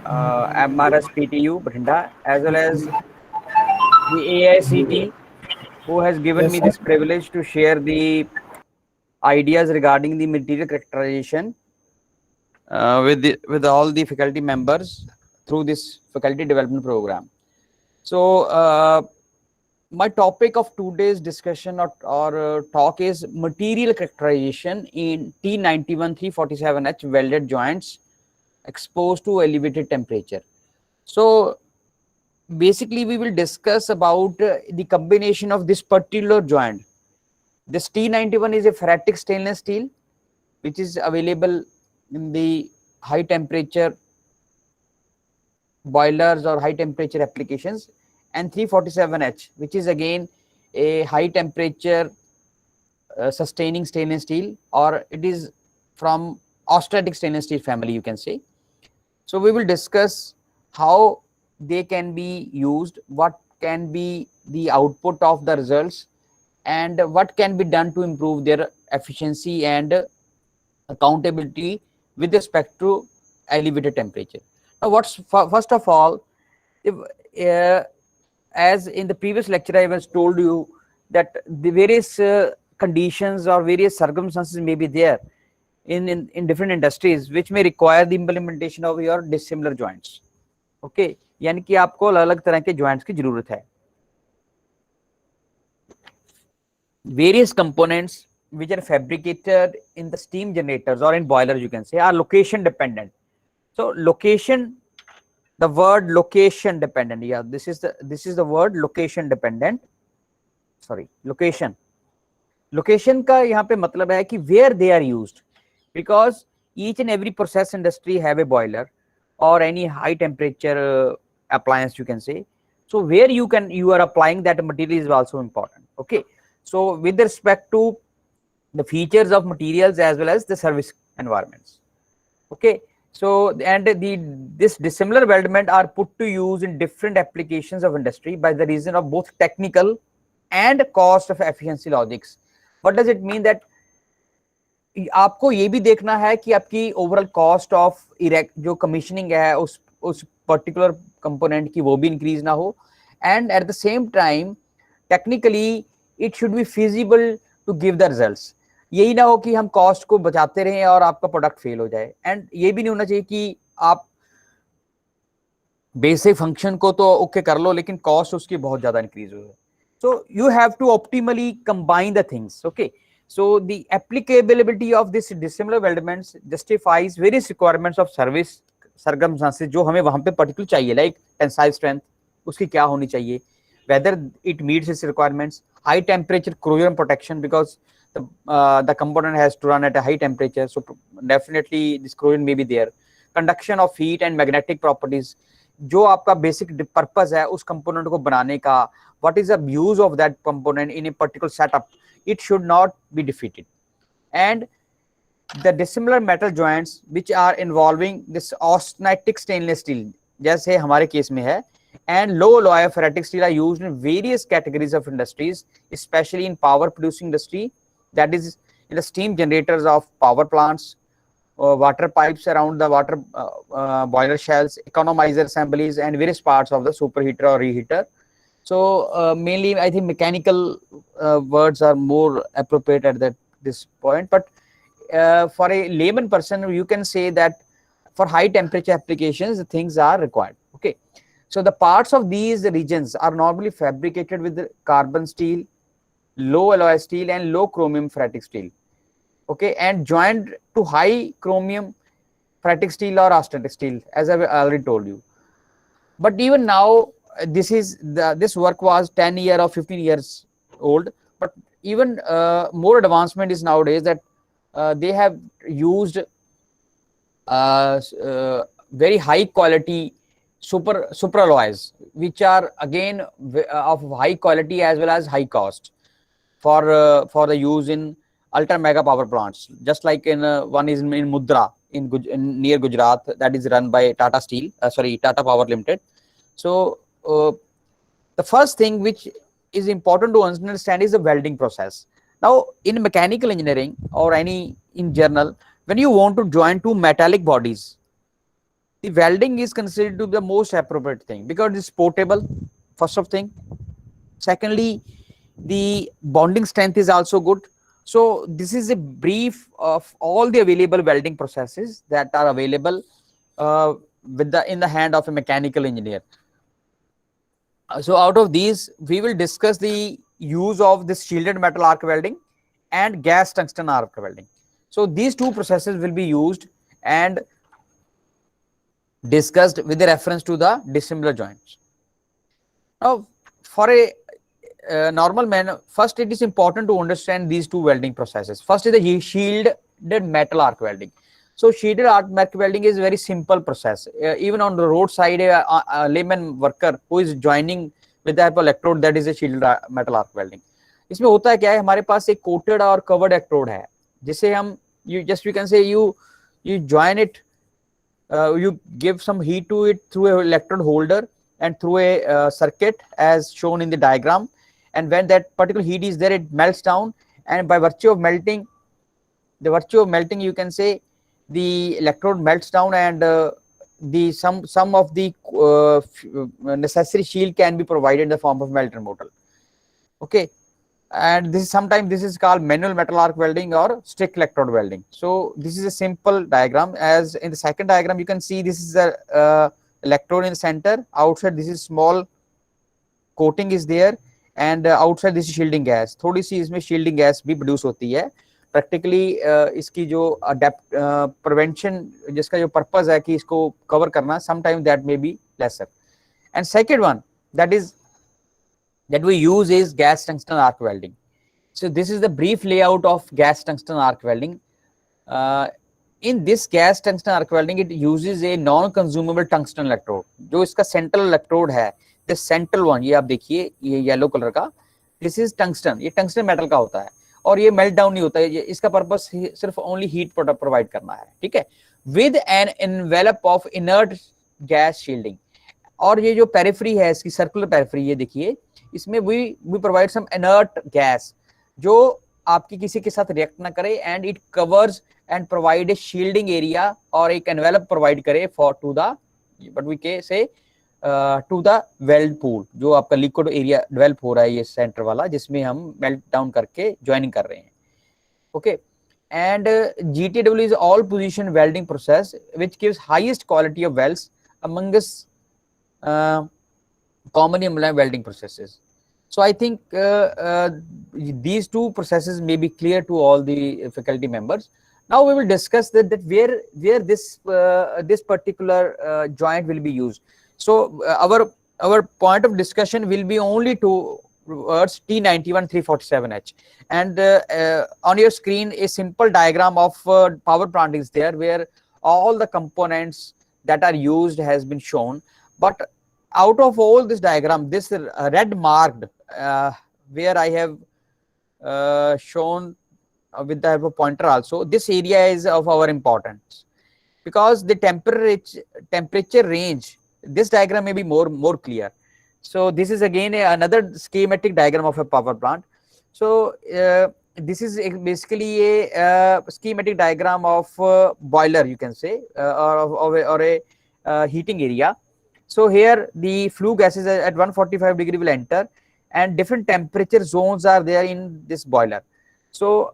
MRSPTU Brinda, as well as the AICT, who has given Yes, me sir. this privilege to share the ideas regarding the material characterization with all the faculty members through this faculty development program. So, my topic of today's discussion or talk is material characterization in T91 347H welded joints exposed to elevated temperature. So, basically, we will discuss about the combination of this particular joint. This T91 is a ferritic stainless steel, which is available in the high temperature boilers or high temperature applications, and 347H, which is again a high temperature sustaining stainless steel, or it is from austratic stainless steel family, you can say. So we will discuss how they can be used, what can be the output of the results, and what can be done to improve their efficiency and accountability with respect to elevated temperature. Now, first of all, if, uh, as in the previous lecture, I was told you that the various conditions or various circumstances may be there in different industries which may require the implementation of your dissimilar joints. Okay, यानी कि आपको अलग अलग तरह के joints की जरूरत है. Various components which are fabricated in the steam generators or in boilers, you can say, are location dependent. So location, the word location dependent, yeah, this is the word location dependent. Sorry, location. Location का यहाँ पे मतलब है कि where they are used, because each and every process industry have a boiler or any high temperature appliance, you can say. So where you are applying that material is also important. Okay, so with respect to the features of materials as well as the service environments. Okay, so and this dissimilar weldment are put to use in different applications of industry by the reason of both technical and cost of efficiency logics. What does it mean? That आपको ये भी देखना है कि आपकी overall cost of erect जो commissioning है उस पर्टिकुलर कंपोनेंट की वो भी इंक्रीज ना हो, and at the same time technically it should be feasible to give the results. यही ना हो कि हम कॉस्ट को बचाते रहें और आपका प्रोडक्ट फेल हो जाए, एंड ये भी नहीं होना चाहिए कि आप बेसिक फंक्शन को तो ओके कर लो लेकिन कॉस्ट उसकी बहुत ज्यादा इंक्रीज हो. So you have to optimally combine the things. Okay, so the applicability of this dissimilar weldments justifies various requirements of service circumstances जो हमें वहां पे पर्टिकुलर चाहिए, लाइक टेंसाइल स्ट्रेंथ उसकी क्या होनी चाहिए, whether it meets its requirements, high temperature corrosion protection because the component has to run at a high temperature, so definitely this corrosion may be there, conduction of heat and magnetic properties, जो आपका basic purpose है उस component को बनाने का, what is the use of that component in a particular setup, it should not be defeated. And the dissimilar metal joints which are involving this austenitic stainless steel जैसे हमारे case में है, and low alloy ferritic steel are used in various categories of industries, especially in power producing industry, that is in the steam generators of power plants, water pipes around the water boiler shells, economizer assemblies, and various parts of the superheater or reheater. So mainly I think mechanical words are more appropriate at this point, but for a layman person you can say that for high temperature applications the things are required. Okay, so the parts of these regions are normally fabricated with carbon steel, low alloy steel, and low chromium ferritic steel. Okay, and joined to high chromium ferritic steel or austenitic steel, as I already told you. But even now this work was 10 year or 15 years old, but even more advancement is nowadays that they have used very high quality super alloys, which are again of high quality as well as high cost for the use in ultra mega power plants, just like in one is in Mudra in near Gujarat, that is run by Tata Steel, Tata Power Limited. So the first thing which is important to understand is the welding process. Now in mechanical engineering or any in general, when you want to join two metallic bodies, the welding is considered to be the most appropriate thing because it's portable, first of thing. Secondly, the bonding strength is also good. So this is a brief of all the available welding processes that are available with the in the hand of a mechanical engineer. So out of these, we will discuss the use of this shielded metal arc welding and gas tungsten arc welding. So these two processes will be used and discussed with the reference to the dissimilar joints. Now, for a normal man, first it is important to understand these two welding processes. First is the shielded metal arc welding. So shielded arc welding is a very simple process. Even on the roadside, a layman worker who is joining with the type of electrode, that is a shielded metal arc welding. इसमें होता है क्या है, हमारे पास एक coated और covered electrode है जिसे हम you can say you join it, you give some heat to it through a electrode holder and through a circuit as shown in the diagram, and when that particular heat is there, it melts down, and by virtue of melting, you can say the electrode melts down, and the some of the necessary shield can be provided in the form of melter model. Okay, and this is sometimes this is called manual metal arc welding or stick electrode welding. So this is a simple diagram. As in the second diagram, you can see this is a electrode in the center. Outside this is small coating is there, and outside this is shielding gas. थोड़ी सी इसमें shielding gas भी produce होती है. Practically इसकी जो prevention जिसका जो purpose है कि इसको cover करना, sometimes that may be lesser. And second one that we use is gas tungsten arc welding. So this is the brief layout of gas tungsten arc welding. In this gas tungsten arc welding, it uses a non-consumable tungsten electrode. जो इसका central electrode है, the central one, ये आप देखिए, ये yellow color का, this is tungsten. ये tungsten metal का होता है और ये melt down नहीं होता है. इसका purpose सिर्फ only heat provide करना है, ठीक है? With an envelope of inert gas shielding. और ये जो periphery है, इसकी circular periphery, ये देखिए, इसमें we provide some inert gas जो आपकी किसी के साथ रिएक्ट ना करे, and it covers and provide a shielding area और एक envelope provide करे for to the what we can say to the weld pool, जो आपका liquid area develop हो रहा है ये center वाला, जिसमें हम melt down करके joining कर रहे हैं. Okay, and GTW is all position welding process which gives highest quality of welds amongst commonly employed welding processes. So I think these two processes may be clear to all the faculty members. Now we will discuss that where this particular joint will be used. So our point of discussion will be only towards T91 347H, and on your screen a simple diagram of power plant is there where all the components that are used has been shown. But out of all this diagram, this red marked where I have shown with the pointer also, this area is of our importance because the temperature range, this diagram may be more clear. So this is again another schematic diagram of a power plant. So this is basically a schematic diagram of boiler, you can say, or a heating area. So here the flue gases at 145 degree will enter, and different temperature zones are there in this boiler. So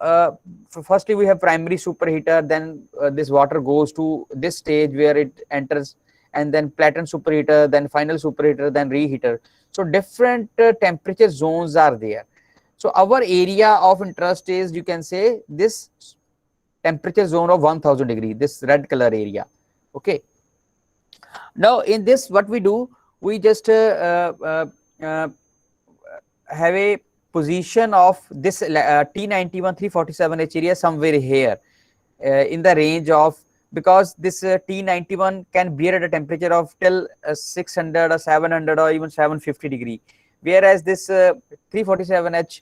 firstly we have primary superheater, then this water goes to this stage where it enters, and then platen superheater, then final superheater, then reheater. So different temperature zones are there. So our area of interest is, you can say, this temperature zone of 1000 degree, this red color area. Okay. Now in this, what we do, we just have a position of this T91 347H area somewhere here in the range of, because this T91 can bear at a temperature of till 600 or 700 or even 750 degree, whereas this 347H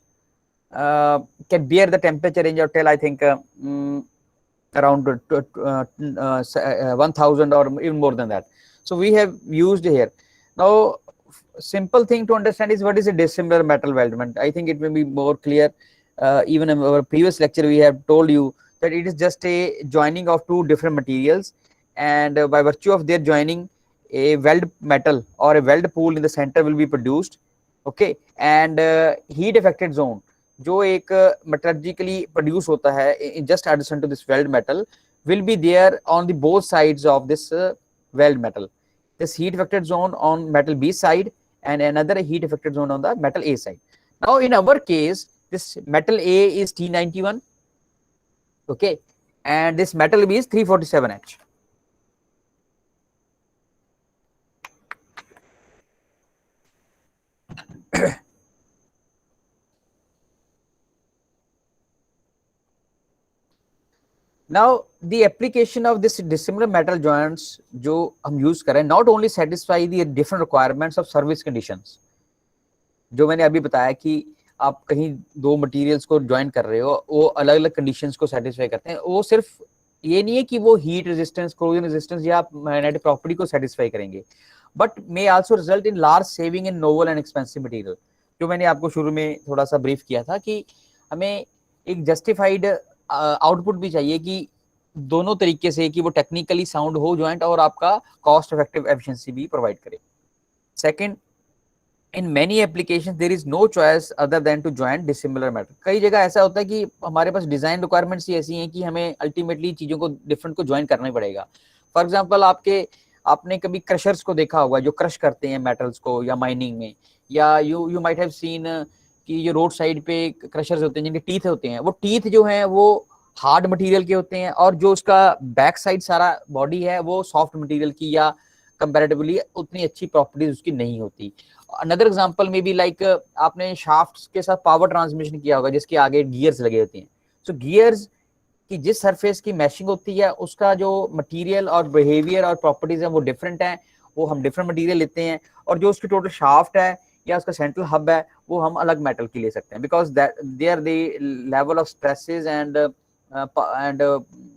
can bear the temperature range of till I think around 1000 or even more than that. So we have used here. Now simple thing to understand is what is a dissimilar metal weldment. I think it may be more clear. Even in our previous lecture we have told you that it is just a joining of two different materials and by virtue of their joining, a weld metal or a weld pool in the center will be produced. Okay, and heat affected zone जो एक metallurgically produce होता है just adjacent to this weld metal will be there on the both sides of this weld metal. This heat affected zone on metal B side and another heat affected zone on the metal A side. Now in our case, this metal A is T91, okay, and this metal B is 347H. Now the application of this dissimilar metal joints जो हम use करें not only satisfy the different requirements of service conditions, जो मैंने अभी बताया कि आप कहीं दो मटेरियल्स को ज्वाइन कर रहे हो, वो अलग अलग कंडीशंस को सेटिस्फाई करते हैं. वो सिर्फ ये नहीं है कि वो हीट रेजिस्टेंस, कोरोजन रेजिस्टेंस या मैग्नेटिक प्रॉपर्टी को सेटिस्फाई करेंगे, but may also result in large saving in novel and expensive material. जो मैंने आपको शुरू में थोड़ा सा ब्रीफ किया था कि हमें एक जस्टिफाइड आउटपुट भी चाहिए कि दोनों तरीके से, कि वो टेक्निकली साउंड हो ज्वाइंट और आपका कॉस्ट इफेक्टिव एफिशिएंसी भी प्रोवाइड करे. Second, in many applications there is no choice other than to join dissimilar metal. कई जगह ऐसा होता है कि हमारे पास डिजाइन रिक्वायरमेंट्स ही ऐसी हैं कि हमें अल्टीमेटली चीजों को डिफरेंट को ज्वाइन करना ही पड़ेगा. फॉर एग्जांपल आपने कभी क्रशर्स को देखा होगा जो क्रश करते हैं मेटल्स को या माइनिंग में, या यू माइट हैव सीन कि जो रोड साइड पे क्रशर्स होते हैं जिनके टीथ होते हैं, वो टीथ जो हैं वो हार्ड मटेरियल के होते हैं और जो उसका बैक साइड सारा बॉडी है वो सॉफ्ट मटेरियल की या कंपैरेटिवली उतनी अच्छी प्रॉपर्टीज उसकी नहीं होती. अनदर एग्जांपल में भी लाइक आपने शाफ्ट्स के साथ पावर ट्रांसमिशन किया होगा जिसके आगे गियर्स लगे होते हैं. सो गियर्स की जिस सरफेस की मैशिंग होती है उसका जो मटेरियल और बिहेवियर और प्रॉपर्टीज है वो डिफरेंट है, वो हम डिफरेंट मटेरियल लेते हैं, और जो उसकी टोटल शाफ्ट है या उसका सेंट्रल हब है वो हम अलग मेटल की ले सकते हैं, because that there the level of stresses and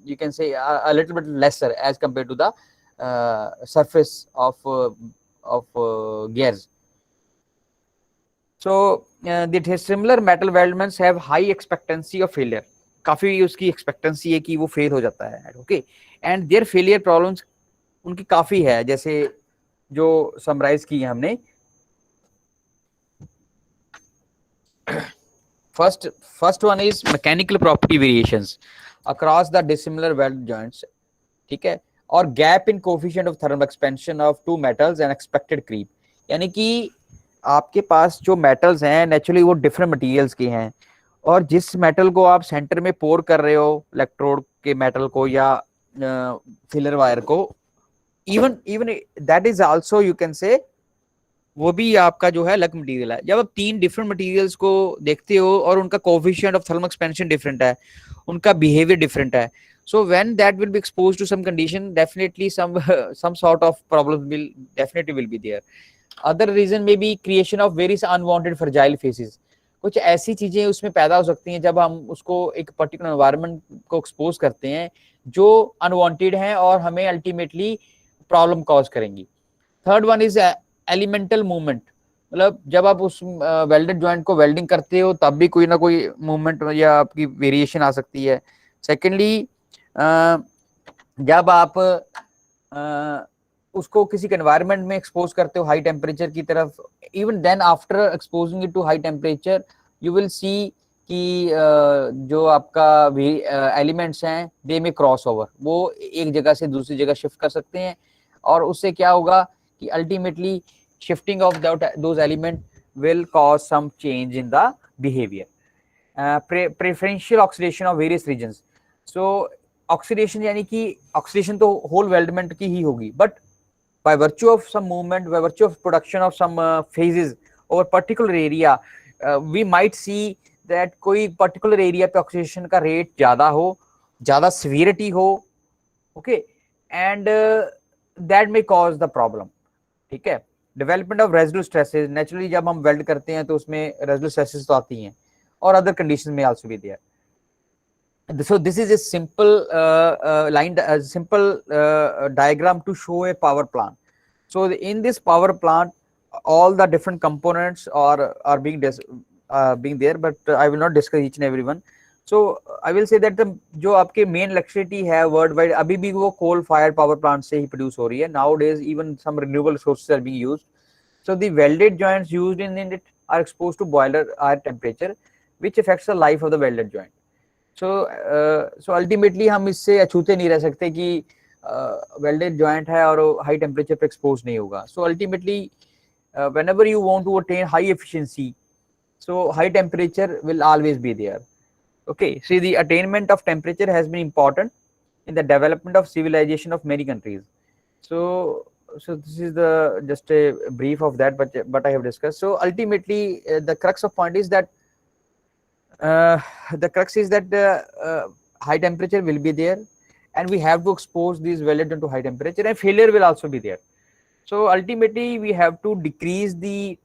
you can say a little bit lesser as compared to the surface of gears. So the similar metal weldments have high expectancy of failure. काफी उसकी expectancy है कि वो fail हो जाता है. Okay, and there failure problems उनकी काफी है, जैसे जो समराइज की है हमने. First one is mechanical property variations across the dissimilar weld joints, ठीक है, और gap in coefficient of thermal expansion of two metals and expected creep. यानी कि आपके पास जो मेटल्स हैं नेचुरली वो डिफरेंट मटेरियल्स के हैं, और जिस मेटल को आप सेंटर में पोर कर रहे हो, इलेक्ट्रोड के मेटल को या फिलर वायर को, even that is also you can say वो भी आपका जो है अलग मटेरियल है. जब आप तीन डिफरेंट मटेरियल्स को देखते हो और उनका coefficient of thermal expansion different है, उनका बिहेवियर डिफरेंट है, so when that will be exposed to some condition, definitely some sort of problem will definitely be there. Other reason may be creation of various unwanted fragile phases. कुछ ऐसी चीजें उसमें पैदा हो सकती हैं जब हम उसको एक पर्टिकुलर एनवायरनमेंट को एक्सपोज करते हैं जो अनवांटेड हैं और हमें अल्टीमेटली प्रॉब्लम कॉज करेंगी. Third one is elemental movement, मतलब जब आप उस वेल्डेड जॉइंट को वेल्डिंग करते हो तब भी कोई ना कोई मूवमेंट या आपकी वेरिएशन आ सकती है. सेकेंडली जब आप उसको किसी एनवायरनमेंट में एक्सपोज करते हो हाई टेम्परेचर की तरफ, even then after exposing it to high temperature you will see कि जो आपका एलिमेंट्स हैं दे में क्रॉस ओवर, वो एक जगह से दूसरी जगह शिफ्ट कर सकते हैं, और उससे क्या होगा कि ultimately shifting of those element will cause some change in the behavior. Preferential oxidation of various regions. So oxidation यानी कि oxidation तो whole weldment की ही होगी, but by virtue of some movement, by virtue of production of some phases over particular area, we might see that कोई particular area पे oxidation का rate ज़्यादा हो, ज़्यादा severity हो, okay, and that may cause the problem. ठीक है. Development of residual stresses, naturally जब हम वेल्ड करते हैं तो उसमें रेजिडुअल स्ट्रेसेस तो आती हैं, और अदर कंडीशंस में आल्सो भी there. So this is a simple diagram to show a power plant. So in this power plant all the different components are being there, but I will not discuss each and every one. So I will say that जो आपके main electricity है world wide अभी भी वो कोल fire power plant से ही produce हो रही है. Nowadays even some renewable sources are being used. So the welded joints used in it are exposed to boiler high temperature which affects the life of the welded joint. So ultimately हम इससे अछूते नहीं रह सकते कि welded joint है और high temperature पे expose नहीं होगा. So ultimately whenever you want to attain high efficiency, so high temperature will always be there. Okay, see, the attainment of temperature has been important in the development of civilization of many countries. So this is the just a brief of that, but I have discussed. So ultimately the crux of point is that the crux is that high temperature will be there, and we have to expose these wellets to high temperature, and failure will also be there. So ultimately we have to decrease the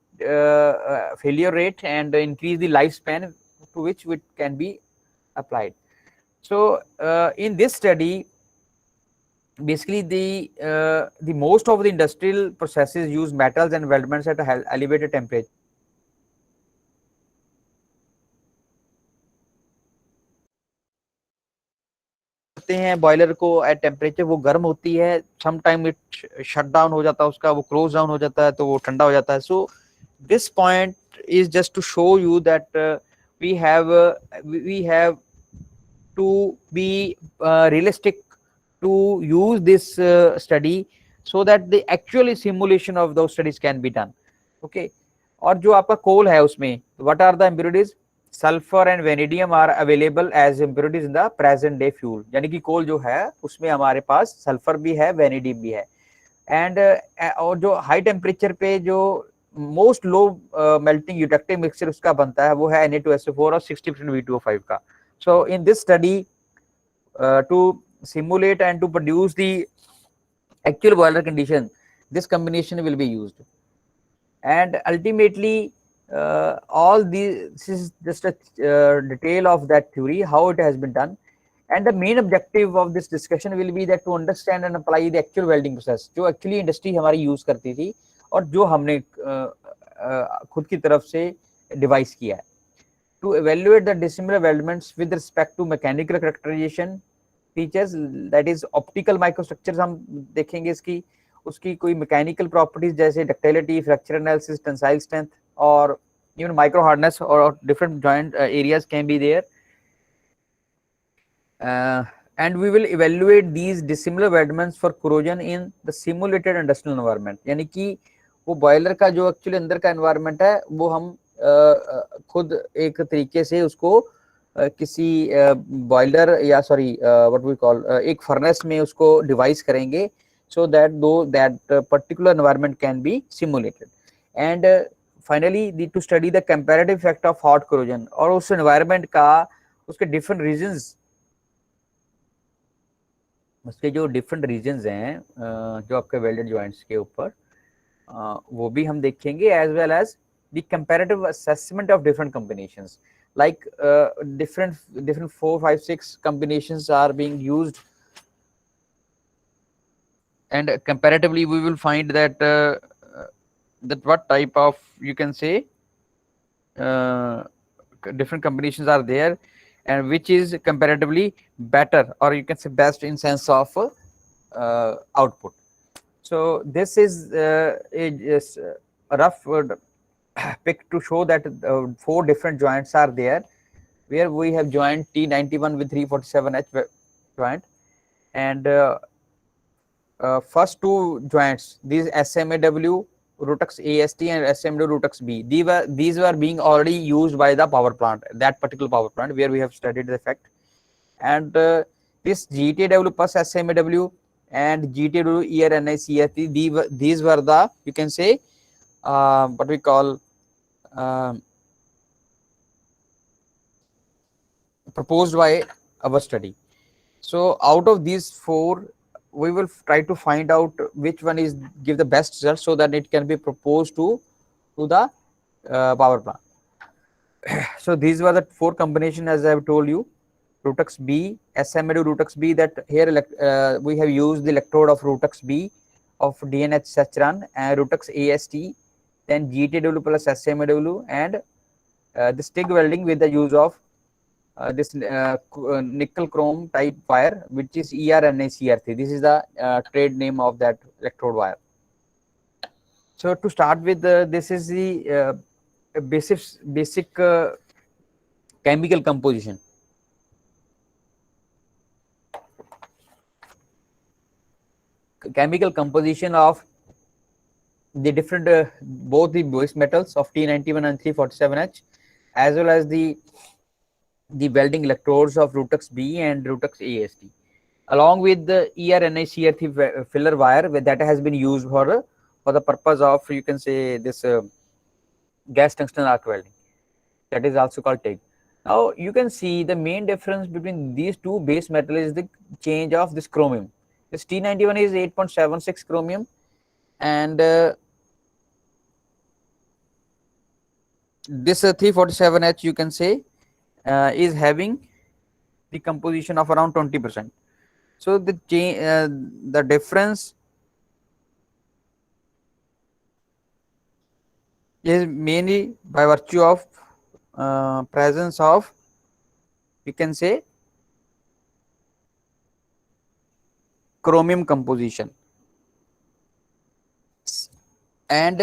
failure rate and increase the lifespan to which it can be applied. So in this study, basically the most of the industrial processes use metals and weldments at a elevated temperature. हैं boiler को at temperature, वो गर्म होती है, some time it shut down हो जाता है, उसका वो क्लोज डाउन हो जाता है, तो वो ठंडा हो जाता है. So this point is just to show you that we have to be realistic to use this study so that the actual simulation of those studies can be done. Okay, और जो आपका कोल है उसमें what are the impurities? Sulphur and vanadium are available as impurities in the present day fuel. यानी कि कोल जो है उसमें हमारे पास सल्फर भी है, वेनेडियम भी है. एंड और जो हाई टेम्परेचर पे जो मोस्ट लो मेल्टिंग यूटेक्टिव मिक्सचर उसका बनता है वो है Na2SO4 और 60% V2O5 का. So in this study to simulate and to produce the actual boiler condition, this combination will be used, and ultimately all this is just a detail of that theory, how it has been done, and the main objective of this discussion will be that to understand and apply the actual welding process जो actually industry हमारी use करती थी और जो हमने खुद की तरफ से डिवाइस किया है. To evaluate the dissimilar weldments with respect to mechanical characterization features, that is optical microstructures हम देखेंगे इसकी, उसकी कोई मैकेनिकल प्रॉपर्टीज जैसे ductility, fracture analysis, tensile strength और even micro hardness or different joint areas can be there. And we will evaluate these dissimilar weldments for corrosion in the simulated industrial environment. यानी कि वो boiler का जो actually अंदर का environment है वो हम खुद एक तरीके से उसको किसी बॉयलर या सॉरी व्हाट वी कॉल एक फर्नेस में उसको डिवाइस करेंगे so that that particular environment can be simulated. And finally to study the comparative effect of hot corrosion और उस environment का उसके different regions, उसके जो different regions हैं जो आपके welded joints के ऊपर वो भी हम देखेंगे, as well as the comparative assessment of different combinations, like different 4, 5, 6 combinations are being used, and comparatively we will find that that what type of, you can say, different combinations are there and which is comparatively better, or you can say best in sense of output. So this is a rough pic to show that 4 different joints are there, where we have joint T91 with 347H joint, and first 2 joints, these SMAW Rotex AST and SMW Rotex B, these were being already used by the power plant, that particular power plant where we have studied the effect. And this GTW plus SMAW and GTW ERNICST, these were the, you can say, what we call proposed by our study. So out of these 4, we will try to find out which one is give the best result so that it can be proposed to the power plant. So these were the 4 combination, as I have told you. Rotex B, SMW Rotex B, that here we have used the electrode of Rotex B of DNH Sachran, and Rotex AST, then GTW plus SMW, and the stick welding with the use of this nickel chrome type wire, which is ERNACR3. This is the trade name of that electrode wire. So to start with, this is the basic chemical composition. Chemical composition of the different both the base metals of T91 and 347H, as well as the welding electrodes of Rutux B and Rutux AST, along with the ERNACR3 filler wire that has been used for the purpose of, you can say, this gas tungsten arc welding, that is also called TIG. Now you can see the main difference between these two base metals is the change of this chromium. This T91 is 8.76 chromium, and this 347H, you can say, is having the composition of around 20%. So the difference is mainly by virtue of presence of, you can say, chromium composition, and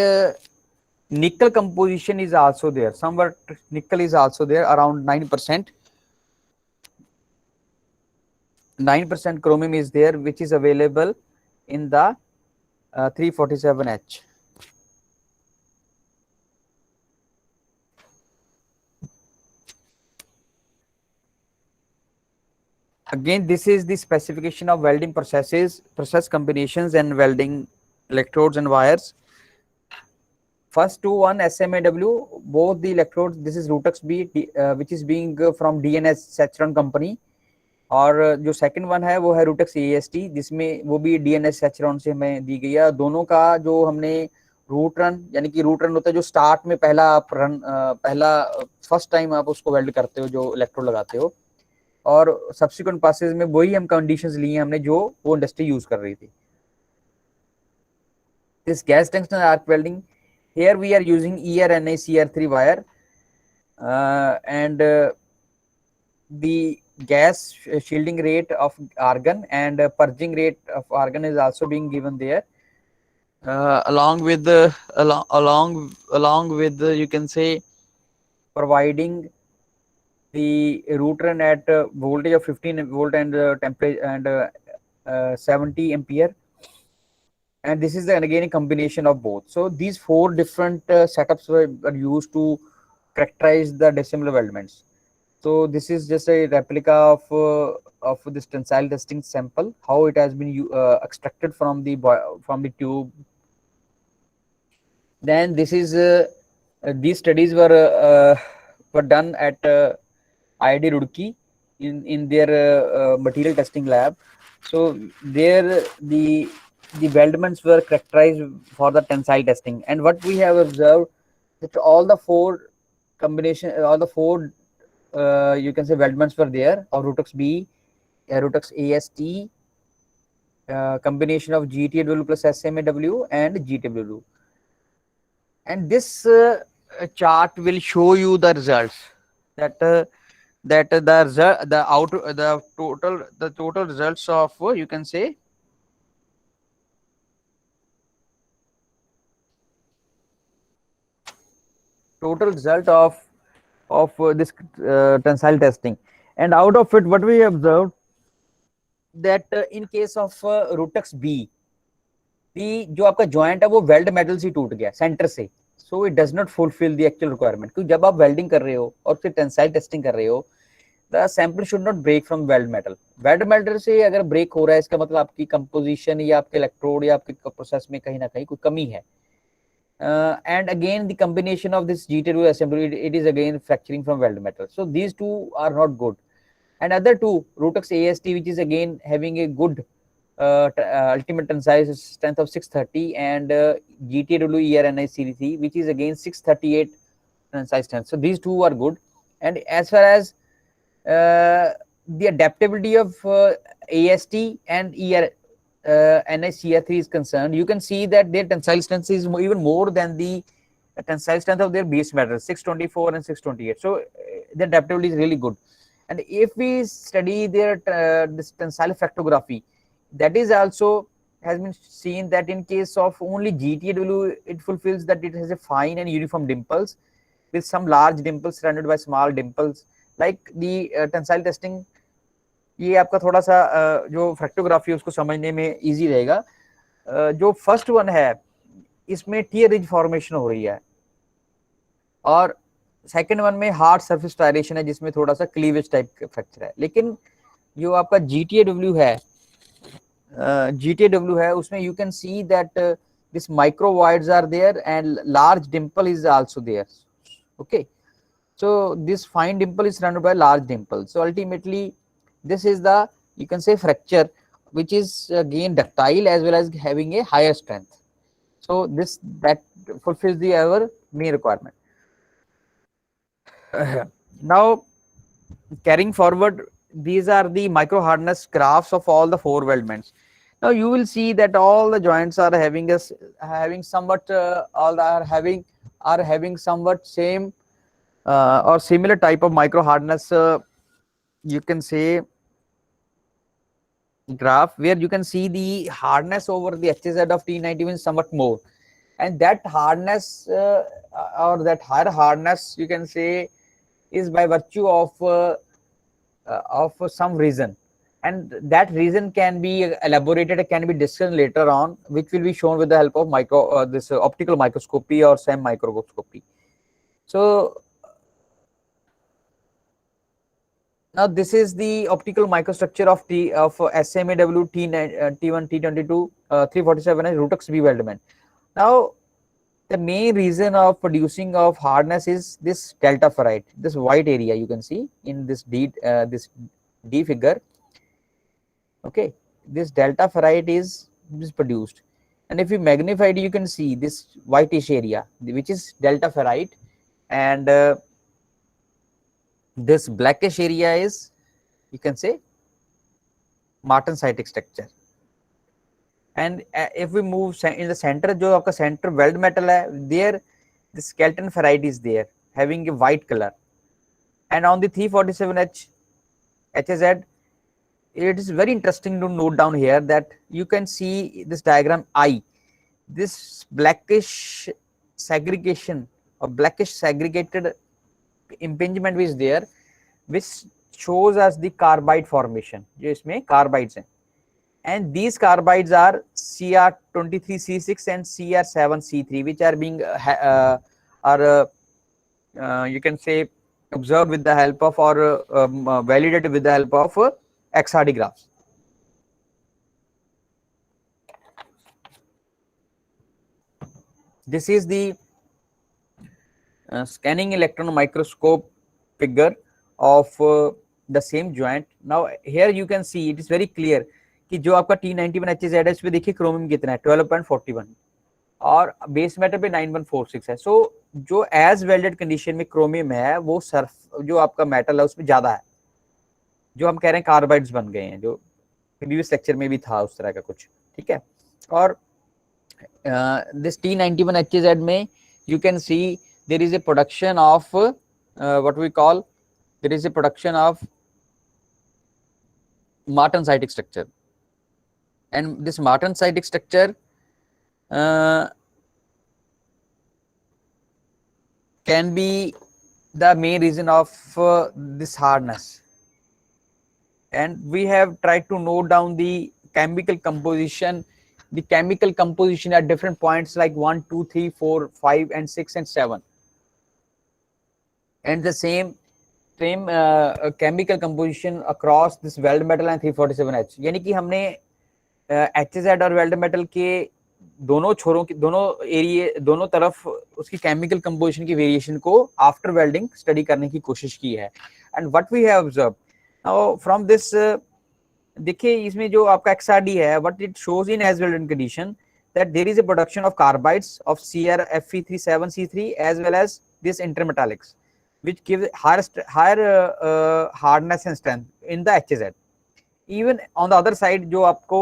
nickel composition is also there. Somewhat nickel is also there, around 9%. 9% chromium is there, which is available in the 347H. Again, this is the specification of welding processes, process combinations, and welding electrodes and wires. First two, one SMAW, both the electrodes. This is Rutux B, which is being from DNS Sachron company, और जो second one है वो है Rootex AST, जिसमें वो भी DNS सैचरॉन से हमें दी गई है. दोनों का जो हमने रूट रन, यानी कि रूट रन होता है जो स्टार्ट में पहला आप रन, पहला फर्स्ट टाइम आप उसको वेल्ड करते हो, जो इलेक्ट्रोड लगाते हो, और सब्सिक्वेंट पासेज में वही हम कंडीशंस लिए हमने जो वो इंडस्ट्री यूज कर रही थी. This gas tungsten arc welding, here we are using ERNACR3 wire, and the gas shielding rate of argon and purging rate of argon is also being given there, along with the along with the, you can say, providing the root run at voltage of 15 volt and temperature and 70 ampere, and this is again a combination of both. So these four different setups were used to characterize the dissimilar weldments. So this is just a replica of this tensile testing sample, how it has been extracted from the tube. Then this is these studies were done at IIT Roorkee in their material testing lab. So there the weldments were characterized for the tensile testing, and what we have observed that all the four you can say weldments were there of Rutux B, Rutux AST, combination of GTW plus SMAW and GTW. And this chart will show you the results, that the total results of, you can say, total result of this tensile testing. And out of it, what we observed, that in case of Rutux B, जो आपका joint है वो weld metal से टूट गया centre से, so it does not fulfil the actual requirement. क्योंकि जब आप वेल्डिंग कर रहे हो और फिर टेंसाइल टेस्टिंग कर रहे हो, the sample should not break from weld metal. Weld metal से अगर ब्रेक हो रहा है, इसका मतलब आपकी कंपोजिशन या आपके इलेक्ट्रोड या आपके प्रोसेस में कहीं ना कहीं कोई कमी है. And again the combination of this GTW assembly, it is again fracturing from weld metal. So these two are not good. And other two, Rutux AST, which is again having a good ultimate tensile strength of 630, and GTW ERNACR3, which is again 638 tensile strength. So these two are good. And as far as the adaptability of AST and NiCr3 is concerned, you can see that their tensile strength is even more than the tensile strength of their base metals, 624 and 628. So the adaptability is really good. And if we study their this tensile fractography, that is also has been seen that in case of only GTAW, it fulfills that it has a fine and uniform dimples with some large dimples surrounded by small dimples. Like the tensile testing, ये आपका थोड़ा सा जो फ्रैक्टोग्राफी है उसको समझने में easy रहेगा. जो फर्स्ट वन है इसमें टियर रिज फॉर्मेशन हो रही है, और सेकंड वन में हार्ड सरफेस स्टायरेशन है जिसमें थोड़ा सा क्लीवेज टाइप फ्रैक्चर है. लेकिन जो आपका GTAW है, उसमें you can see that this microvoids are there and large dimple is also there. Okay, so this fine dimple is surrounded by large dimple. So ultimately this is the, you can say, fracture which is again ductile as well as having a higher strength. So that fulfills the our main requirement. Now carrying forward, these are the micro hardness graphs of all the 4 weldments. Now you will see that all the joints are having somewhat all are having somewhat same or similar type of micro hardness, you can say, graph, where you can see the hardness over the HZ of T91 is somewhat more, and that hardness or that higher hardness, you can say, is by virtue of some reason, and that reason can be elaborated, can be discussed later on, which will be shown with the help of this optical microscopy or SEM microscopy. So now this is the optical microstructure of SMAW T1 T22 347 and Rutux B weldment. Now the main reason of producing of hardness is this delta ferrite, this white area you can see in this D figure. Okay, this delta ferrite is produced, and if you magnify it, you can see this whitish area which is delta ferrite, and this blackish area is, you can say, martensitic structure. And if we move in the center, जो आपका center weld metal है, there the skeleton ferrite is there having a white color, and on the 347H HZ, it is very interesting to note down here that you can see this diagram I, this blackish segregation or blackish segregated impingement which is there, which shows us the carbide formation, जो इसमें carbides हैं, and these carbides are CR23C6 and CR7C3, which are being you can say observed with the help of or validated with the help of XRD graphs. This is the scanning electron microscope figure of the same joint. Now here you can see it is very clear कि जो आपका T91 HZ है इस पे देखिए chromium कितना है 12.41 और बेस मेटल पे 9146 है. सो जो एज वेल्डेड कंडीशन में क्रोमियम है वो सर्फ जो आपका मेटल है उसमें ज्यादा है, जो हम कह रहे हैं कार्बाइड्स बन गए हैं, जो प्रीवियस लेक्चर में भी था उस तरह का कुछ. ठीक है, और दिस T91 HZ में you can see there is a production of what we call, there is a production of martensitic structure, and this martensitic structure can be the main reason of this hardness. And we have tried to note down the chemical composition at different points like 1, 2, 3, 4, 5 and 6 and 7, and the same chemical composition across this weld metal and 347H. यानी कि हमने HZ और weld metal के दोनों छोरों की दोनों तरफ उसकी केमिकल कंपोजिशन की वेरिएशन को आफ्टर वेल्डिंग स्टडी करने की कोशिश की है. And what we have observe now from this, देखिए इसमें जो आपका XRD है, what it shows in as welded condition that there is a production of carbides of CrFe37C3 as well as this intermetallics which give higher hardness and strength in the HZ. Even on the other side जो आपको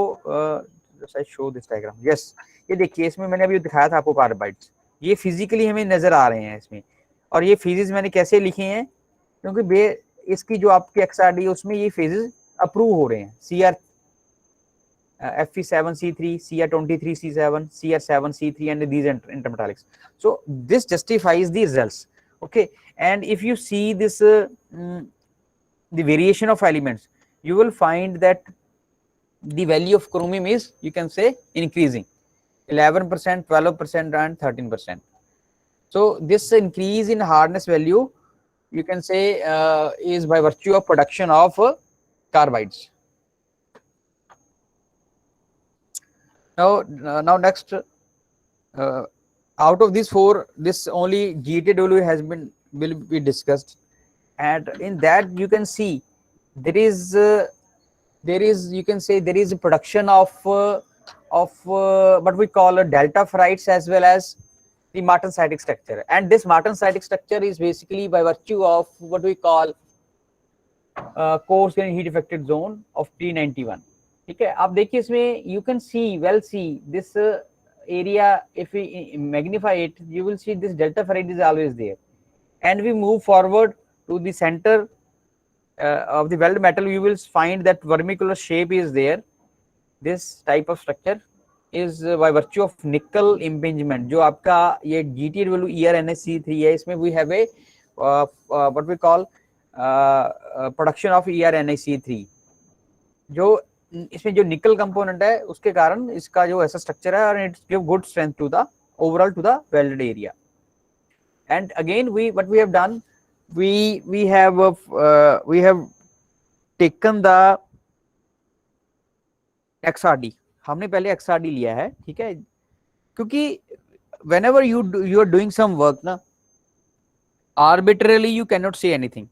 I show this diagram, yes, ये देखिए इसमें मैंने अभी दिखाया था आपको कार्बाइड्स, ये फिजिकली हमें नजर आ रहे हैं इसमें, और ये फिजिक्स मैंने कैसे लिखे हैं क्योंकि इसकी जो आपकी XRD है उसमें ये फेजेस अप्रूव हो रहे हैं, CR Fe7C3, CR23C7, CR7C3 and these intermetallics. So this justifies the results. Okay, and if you see this the variation of elements, you will find that the value of chromium is, you can say, increasing 11%, 12% and 13%. So this increase in hardness value, you can say, is by virtue of production of carbides. Now next, out of these four, this only GTW will be discussed, and in that you can see there is you can say there is a production of what we call a delta ferrites as well as the martensitic structure, and this martensitic structure is basically by virtue of what we call coarse grain heat affected zone of T91. ठीक है, आप देखिए इसमें you can see this area. If we magnify it, you will see this delta ferrite is always there, and we move forward to the center of the weld metal. You will find that vermicular shape is there. This type of structure is by virtue of nickel impingement. जो आपका ये GTW ERNSC3 है, इसमें we have a what we call production of ERNSC3, जो इसमें जो निकल component है उसके कारण इसका जो ऐसा स्ट्रक्चर है, और it's give good strength to the overall to the welded area. And again what we have done, we have taken the XRD. हमने पहले XRD लिया है, ठीक है, क्योंकि whenever you are doing some work ना, arbitrarily you cannot say anything.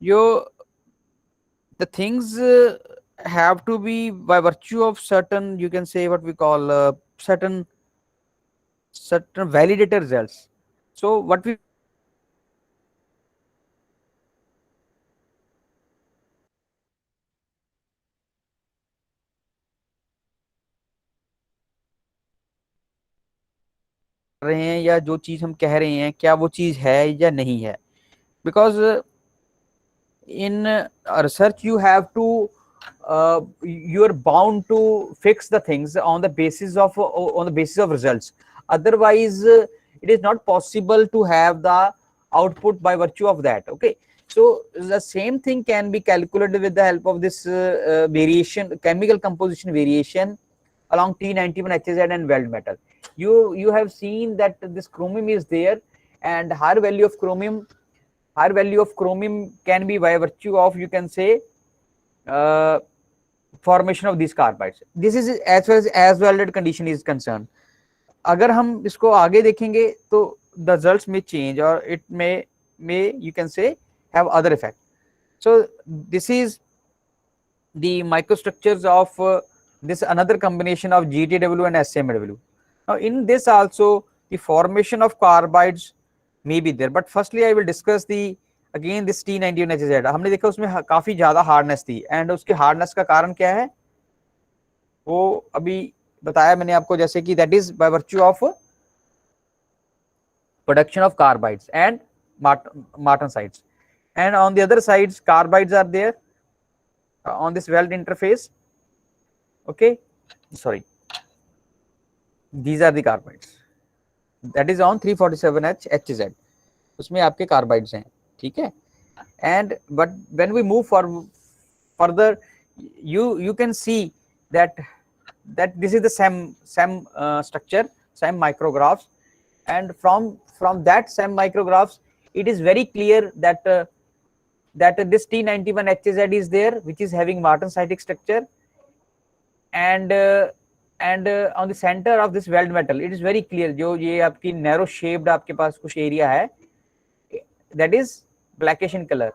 The things have to be by virtue of certain, you can say, what we call certain validated results. So what we रहे हैं या जो चीज हम कह रहे हैं क्या वो चीज है या नहीं है, because in research you have to you are bound to fix the things on the basis of results. Otherwise it is not possible to have the output by virtue of that. Okay, so the same thing can be calculated with the help of this variation, chemical composition variation along T91 HZ and weld metal. You have seen that this chromium is there, and higher value of chromium can be by virtue of, you can say, formation of these carbides. This is as far as welded condition is concerned. अगर हम इसको आगे देखेंगे तो the results may change, or it may you can say have other effect. So this is the microstructures of this another combination of GTW and SMW. Now in this also the formation of carbides may be there, but firstly I will discuss the again this T91 HZ. हमने देखा उसमें काफी ज्यादा hardness थी, and उसके hardness का कारण क्या है वो अभी बताया मैंने आपको, जैसे कि that is by virtue of production of carbides and martensites, and on the other sides carbides are there on this weld interface. Okay, sorry, these are the carbides, that is on 347H HZ, उसमें आपके carbides हैं, ठीक है. And but when we move further, you can see that this is the same structure, same micrographs, and from that same micrographs it is very clear that this T91 HZ is there, which is having martensitic structure, and on the center of this weld metal it is very clear, जो ये आपकी narrow shaped आपके पास कुछ area है, that is blackish in color.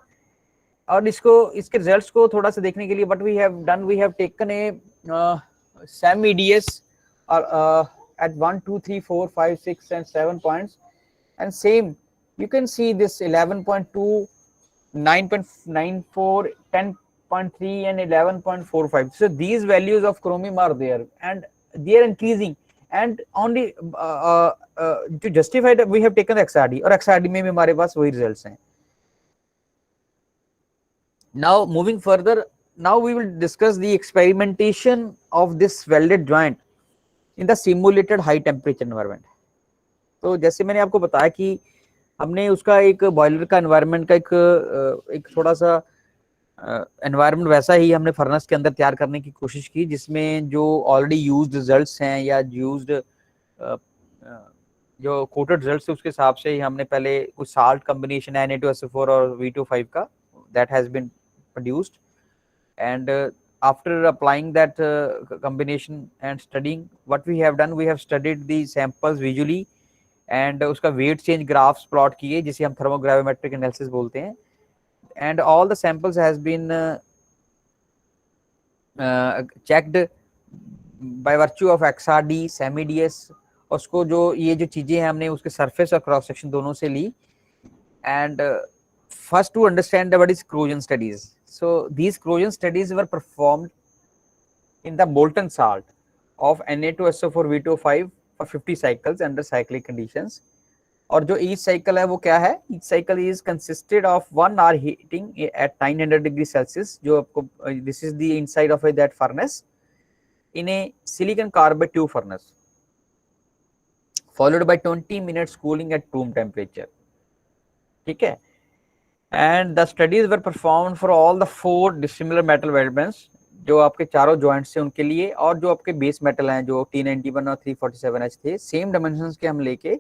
और इसके results को थोड़ा सा देखने के लिए what we have done, we have taken a SEM EDS at 1 2 3 4 5 6 and 7 points, and same you can see this 11.2 9.94 10.3 and 11.45. so these values of chromium are there and they are increasing, and only to justify that we have taken XRD, और XRD में भी हमारे पास वही results हैं. Now moving further, now we will discuss the experimentation of this welded joint in the simulated high temperature environment. तो जैसे मैंने आपको बताया कि हमने उसका एक बॉयलर का एनवायरनमेंट का एक थोड़ा सा एनवायरनमेंट वैसा ही हमने फर्नेस के अंदर तैयार करने की कोशिश की, जिसमें जो ऑलरेडी यूज्ड रिजल्ट्स हैं या यूज्ड जो कोटेड रिजल्ट्स है उसके हिसाब से ही हमने पहले कुछ साल्ट कॉम्बिनेशन Na2SO4 और V25 का that has been produced, and after applying that combination and studying, what we have done, we have studied the samples visually and उसका वेट चेंज ग्राफ्स प्लॉट किए जिसे हम थर्मोग्राविमेट्रिक एनालिसिस बोलते हैं, and all the samples has been checked by virtue of XRD, SEMI-DS, उसको जो ये जो चीजें हैं हमने उसके सरफेस और क्रॉस सेक्शन दोनों से ली, and first to understand what is corrosion studies. So these corrosion studies were performed in the molten salt of Na2SO4 V25 for 50 cycles under cyclic conditions. और जो each cycle है वो क्या है, each cycle is consisted of 1 hour heating at 900 degree Celsius, जो आपको this is the inside of that furnace in a silicon carbide tube furnace, followed by 20 minutes cooling at room temperature. ठीक है, and the studies were performed for all the 4 dissimilar metal weldments, जो आपके चारों joints हैं उनके लिए, और जो आपके बेस मेटल हैं जो T91 और 347H थे, सेम डायमेंशंस के हम लेके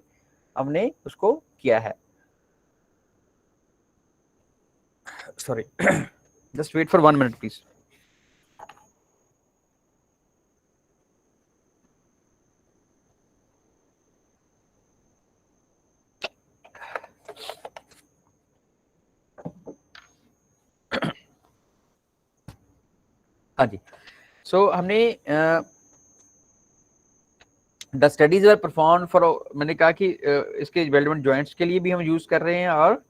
हमने उसको किया है. Sorry, just wait for 1 minute please. हाँ जी, सो हमने the studies are perform for, मैंने कहा कि इसके वेल्डमेंट जॉइंट्स के लिए भी हम यूज कर रहे हैं, और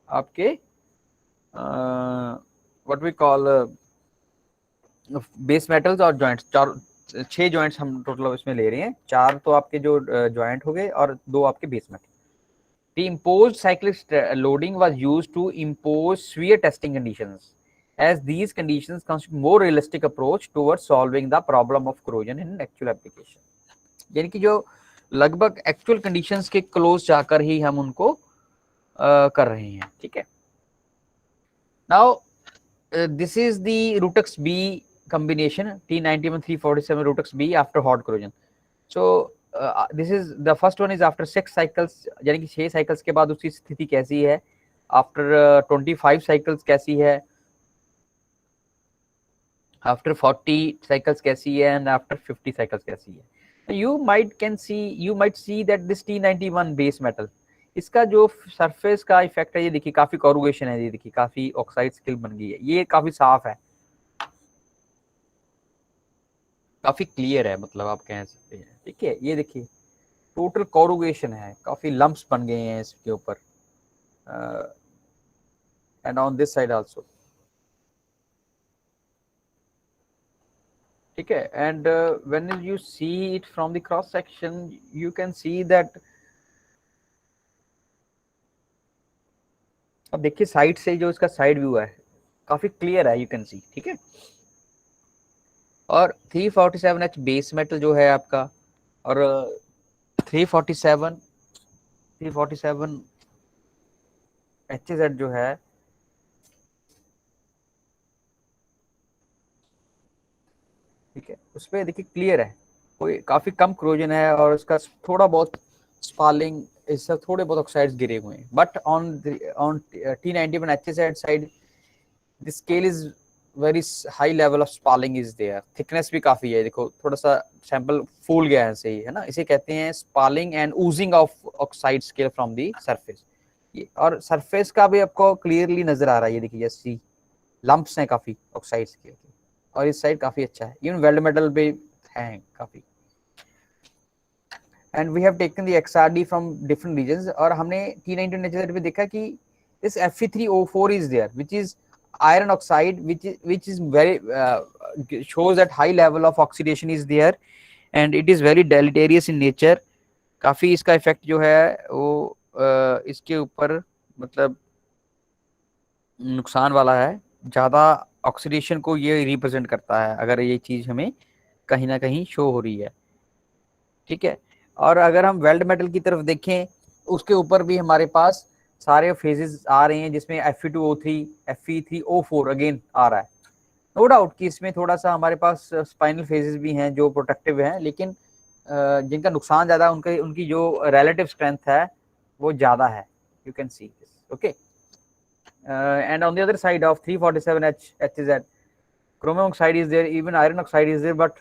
आपके what we call base metals और जॉइंट्स, 6 जॉइंट्स हम टोटल इसमें ले रहे हैं. 4 तो आपके जो जॉइंट हो गए और 2 आपके base metal. The imposed cyclic loading was used to impose severe testing conditions, as these conditions constitute more realistic approach towards solving the problem of corrosion in actual application. यानी कि जो लगभग एक्चुअल कंडीशंस के close जाकर ही हम उनको कर रहे हैं. ठीक है, now this is the Rutex B combination T91 347 Rutex B after hot corrosion. So this is the first one is after 6 cycles, यानी कि 6 साइकिल्स के बाद उसकी स्थिति कैसी है, आफ्टर 25 साइकिल्स कैसी है, आफ्टर 40 साइकिल्स कैसी है, एंड आफ्टर 50 साइकिल्स कैसी है. you might see that this T91 base metal, इसका जो सरफेस का इफेक्ट है, ये देखिए काफी कॉरुगेशन है, ये देखिए काफी ऑक्साइड स्किल बन गई है, ये काफी साफ है, काफी क्लियर है, मतलब आप कह सकते हैं. ठीक है, ये देखिए टोटल कॉरुगेशन है, काफी लंप्स बन गए हैं इसके ऊपर, and on this side also. ठीक है, and when you see it from the cross section you can see that, अब देखिए साइड से जो इसका साइड व्यू है काफी क्लियर है, यू कैन सी. ठीक है, और 347H बेस मेटल जो है आपका, और 347 HZ जो है, ठीक है, उस पर देखिए क्लियर है, कोई काफी कम क्रोजन है, और उसका थोड़ा बहुत स्पार्लिंग, इससे थोड़े बहुत ऑक्साइड्स गिरे हुए हैं. But on T91 HZ side the scale is very high level of spalling is there, thickness भी काफी है. देखो थोड़ा सा सैंपल फूल गया है, सही है ना, इसे कहते हैं spalling and oozing of oxide scale from the surface. और सरफेस का भी आपको क्लियरली नजर आ रहा है, ये देखिए जैसी लंप्स हैं काफी ऑक्साइड स्केल के, और इस साइड काफी अच्छा है, इवन वेल्ड मेटल भी हैं काफी. And we have taken the XRD from different regions, और हमने T91 HZ पे देखा कि this Fe3O4 is there, which is iron oxide, which is very shows that high level of oxidation is there, and it is very deleterious in nature. काफी इसका effect जो है वो इसके ऊपर मतलब नुकसान वाला है, ज़्यादा ऑक्सीडेशन को ये रिप्रेजेंट करता है, अगर ये चीज़ हमें कहीं ना कहीं शो हो रही है, ठीक है। और अगर हम वेल्ड मेटल की तरफ देखें, उसके ऊपर भी हमारे पास सारे फेजेस आ रहे हैं, जिसमें Fe2O3, Fe3O4 अगेन आ रहा है। नो डाउट कि इसमें थोड़ा सा हमारे पास स्पाइनल फेजेस भी हैं जो प्रोटेक्टिव हैं, लेकिन जिनका नुकसान ज़्यादा, उनकी जो रिलेटिव स्ट्रेंथ है वो ज़्यादा है। You can see this, okay. And on the other side of 347H HZ, chromium oxide is there, even iron oxide is there, but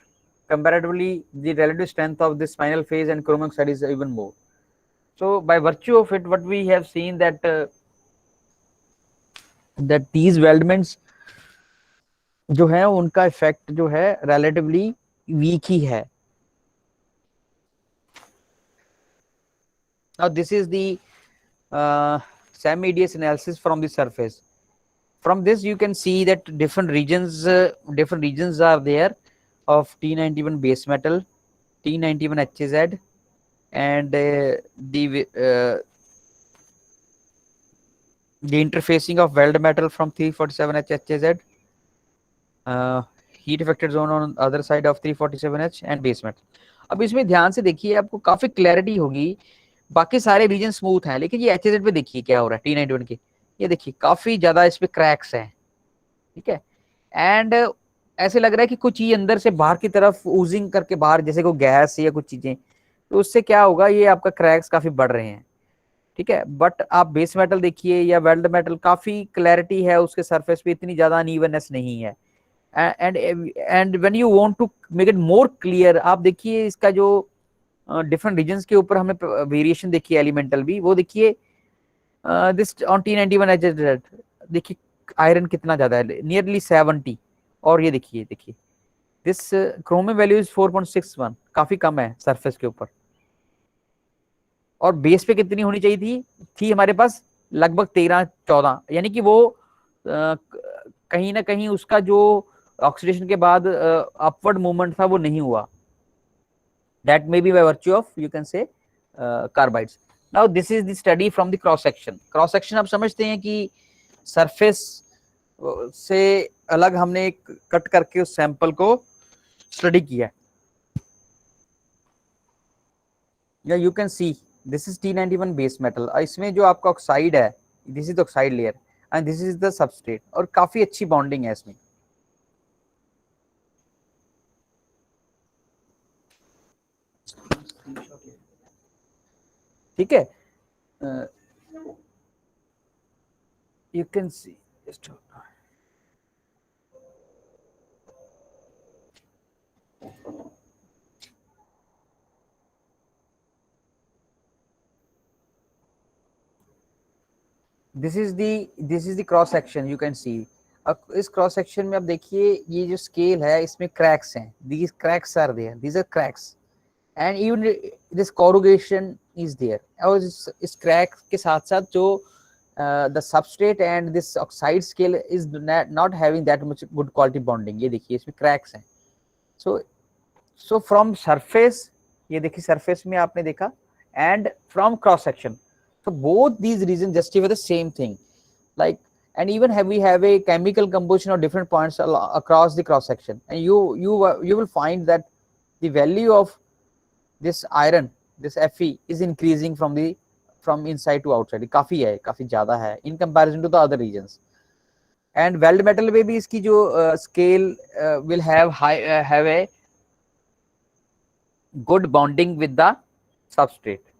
comparatively the relative strength of this spinal phase and chromium oxide is even more. So by virtue of it, what we have seen that that these weldments जो है उनका effect जो है relatively weak ही है. Now this is the SAM-EDS analysis from the surface. From this you can see that different regions are there of T91 base metal, T91 HZ, and the interfacing of weld metal from 347H HZ, heat affected zone on other side of 347H and base metal. अब इसमें ध्यान से देखिए, आपको काफी clarity होगी। बाकी सारे रीजन स्मूथ हैं, लेकिन ये HZ पे देखिए क्या हो रहा है T91 के, ये देखिए काफी ज्यादा इस पे क्रैक्स हैं, ठीक है। एंड ऐसे लग रहा है कि कुछ चीज अंदर से बाहर की तरफ ऊजिंग करके बाहर, जैसे कोई गैस या कुछ चीजें, तो उससे क्या होगा, ये आपका क्रैक्स काफी बढ़ रहे हैं, ठीक है। बट आप बेस मेटल देखिए या वेल्ड मेटल, काफी क्लैरिटी है उसके सरफेस पे, इतनी ज्यादा अनइवननेस नहीं है। And when you want to make it more clear, आप देखिए इसका जो डिफरेंट रीजन्स के ऊपर हमने वेरिएशन देखी एलिमेंटल भी, वो देखिए दिस ऑन T91 HZ, देखिए आयरन कितना ज्यादा है, नियरली 70, और ये देखिए दिस क्रोमियम वैल्यू इज 4.61, काफी कम है सरफेस के ऊपर। और बेस पे कितनी होनी चाहिए थी हमारे पास लगभग 13-14, यानी कि वो कहीं ना कहीं उसका जो ऑक्सीडेशन के बाद अपवर्ड मूवमेंट था वो नहीं हुआ। That may be by virtue of, you can say, carbides. Now this is the study from the cross section. Cross section आप समझते हैं कि सरफेस से अलग हमने एक कट करके उस सैंपल को स्टडी किया। या you can see this is T91 base metal, इसमें जो आपका ऑक्साइड है, this is the oxide layer and this is the substrate, और काफी अच्छी बॉन्डिंग है इसमें। ठीक है, you can see this is the cross section, you can see. अब इस क्रॉस सेक्शन में आप देखिए, ये जो स्केल है इसमें क्रैक्स हैं, these cracks are there, these are cracks, and even this corrugation is there. और इस क्रैक के साथ साथ जो the substrate and this oxide scale is not having that much good quality bonding, ये देखिए इसमें क्रैक्स हैं। सो फ्रॉम सरफेस, ये देखिए सरफेस में आपने देखा, and from cross section, so both these reasons justify the same thing, like, and even we have a chemical composition of different points across the cross section, and you will find that the value of this iron, this Fe, is increasing from inside to outside, काफी है, काफी ज्यादा है in comparison to the other regions. And weld metal में भी इसकी जो scale will have a good bonding with the substrate,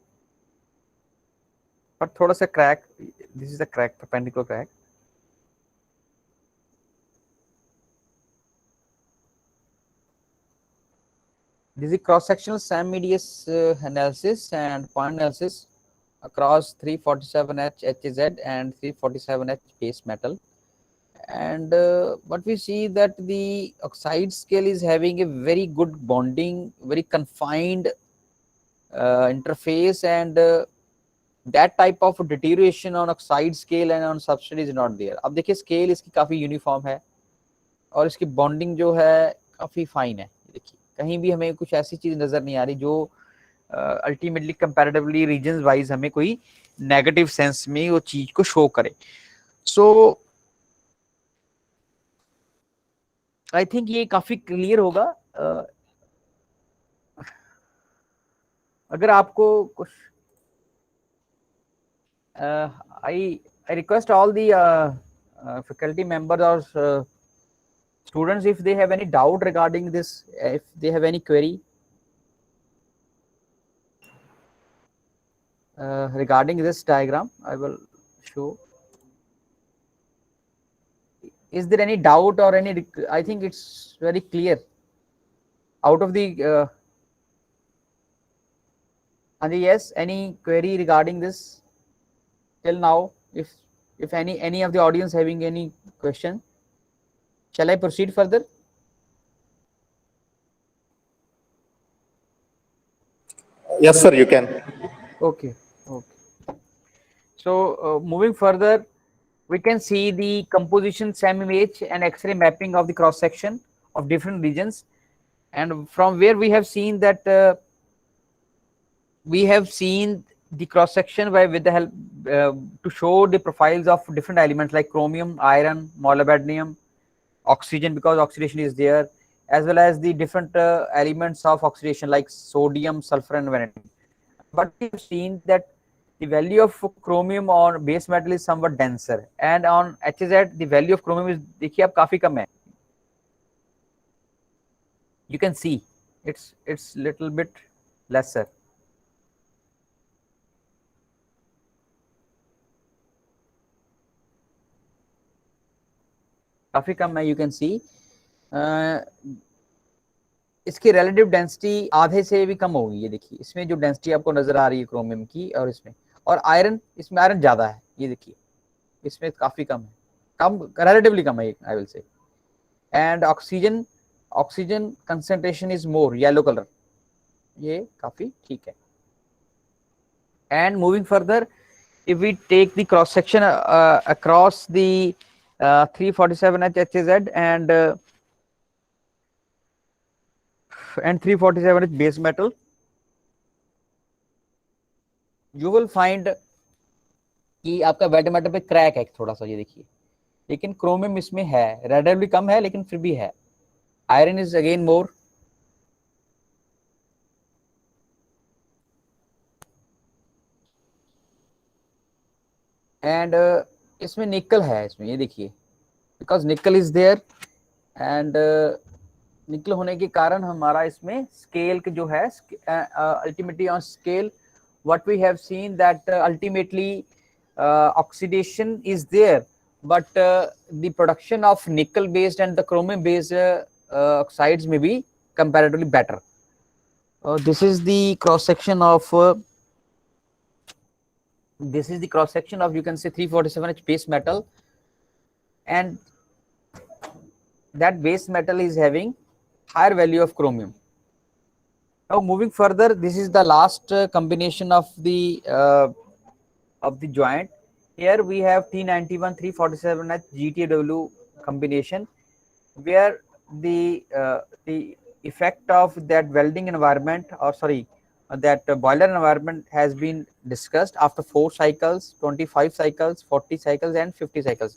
but थोड़ा सा crack, this is a crack, perpendicular crack. This is cross-sectional SAM-EDS analysis and point analysis across 347H HZ and 347H base metal, and what we see that the oxide scale is having a very good bonding, very confined interface, and that type of deterioration on oxide scale and on substrate is not there. अब देखिए scale इसकी काफी uniform है और इसकी bonding जो है काफी फाइन है, देखिए कहीं भी हमें कुछ ऐसी चीज नजर नहीं आ रही जो अल्टीमेटली कंपैरेटिवली रीजन वाइज हमें कोई नेगेटिव सेंस में वो चीज को शो करे। सो आई थिंक ये काफी क्लियर होगा। अगर आपको कुछ I I request all the faculty members or students, if they have any doubt regarding this, if they have any query regarding this diagram, I will show. Is there any doubt or any? I think it's very clear. Out of the yes, any query regarding this till now? If any of the audience having any question, shall I proceed further? Yes, sir, you can. Okay. So moving further, we can see the composition, SEM image and X-ray mapping of the cross section of different regions, and from where we have seen that we have seen the cross section by with the help to show the profiles of different elements like chromium, iron, molybdenum, oxygen, because oxidation is there, as well as the different elements of oxidation like sodium, sulfur and vanadium. But we have seen that the value of chromium on base metal is somewhat denser, and on HZ the value of chromium is, देखिए अब काफी कम है. You can see it's little bit lesser. काफी कम है. You can see इसकी relative density आधे से भी कम होगी. ये देखिए इसमें जो डेंसिटी आपको नजर आ रही है क्रोमियम की, और इसमें, और आयरन, इसमें आयरन ज्यादा है. ये देखिए इसमें काफी कम है, कम रिलेटिवली कम है I will say. And oxygen concentration is more, yellow colour, ये काफी ठीक है. And moving further, if we take the cross section across the 347H HZ and 347H base metal, you will find कि आपका wait metal पे crack है थोड़ा सा, ये देखिए. लेकिन क्रोमियम इसमें है, रेडिवली कम है लेकिन फिर भी है. Iron is again more. And इसमें निकल है, इसमें ये देखिए, बिकॉज निकल इज देयर, एंड निकल होने के कारण हमारा इसमें स्केल जो है, ultimately on scale what we have seen that ultimately oxidation is there, but the production of nickel based and the chromium based oxides may be comparatively better. This is the cross section of you can say 347H base metal, and that base metal is having higher value of chromium. Now moving further, this is the last combination of the joint. Here we have T91 347H GTW combination, where the effect of that welding environment, or sorry, that boiler environment has been discussed after 4 cycles, 25 cycles, 40 cycles and 50 cycles.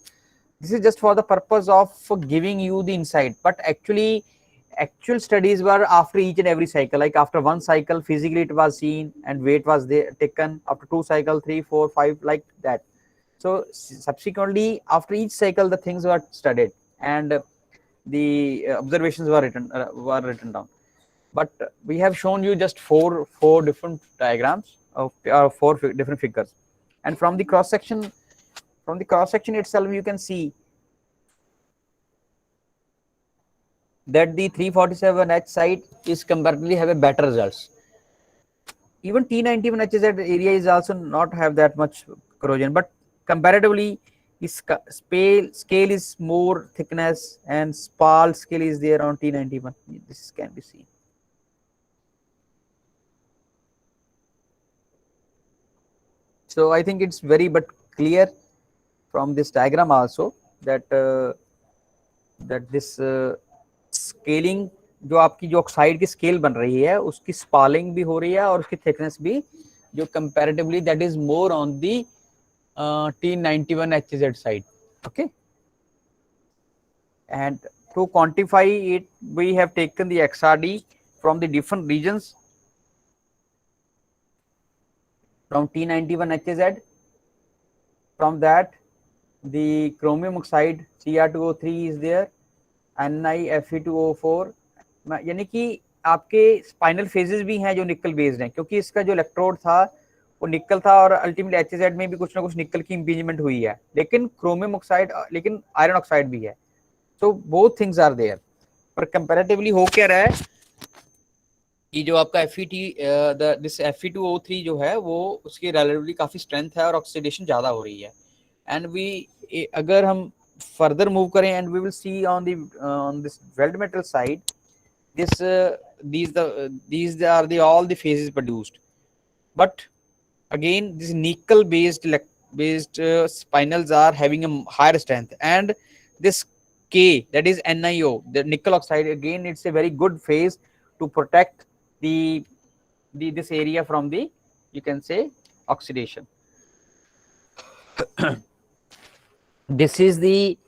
This is just for the purpose of giving you the insight, but actual studies were after each and every cycle. Like after 1 cycle, physically it was seen and weight was there taken. After 2 cycle, 3, 4, 5, like that. So subsequently, after each cycle, the things were studied and the observations were written down. But we have shown you just four different diagrams of 4 different figures, and from the cross section itself, you can see that the 347H site is comparatively have a better results. Even T91H's area is also not have that much corrosion, but comparatively its scale is more thickness, and spall scale is there on T91. This can be seen. So I think it's very but clear from this diagram also that that this scaling, जो आपकी जो oxide की scale बन रही है, उसकी spalling भी हो रही है और उसकी थिकनेस भी, जो comparatively that is more on the T91HZ side. Okay, and to quantify it, we have taken the XRD from the different regions, from T91 HZ. From that, the chromium oxide Cr2O3 is there, NiFe2O4, यानी कि आपके spinal phases भी हैं जो निकल based हैं, क्योंकि इसका जो इलेक्ट्रोड था वो निकल था और अल्टीमेटली एचजेड में भी कुछ ना कुछ निकल की इंपीजमेंट हुई है, लेकिन क्रोमियम ऑक्साइड, लेकिन आयरन ऑक्साइड भी है. So both things are there. पर कंपैरेटिवली हो क्या रहा है कि जो आपका दिस Fe2O3 जो है वो उसकी रिलेटिवली काफी स्ट्रेंथ है और ऑक्सीडेशन ज्यादा हो रही है. एंड वी अगर हम फर्दर मूव करें and we will see on this weld metal side, these are the all the phases produced, but again this nickel based spinels are having a higher strength, and this K, that is NiO, the nickel oxide, again it's a very good phase to protect this area from the, you can say, oxidation. This is the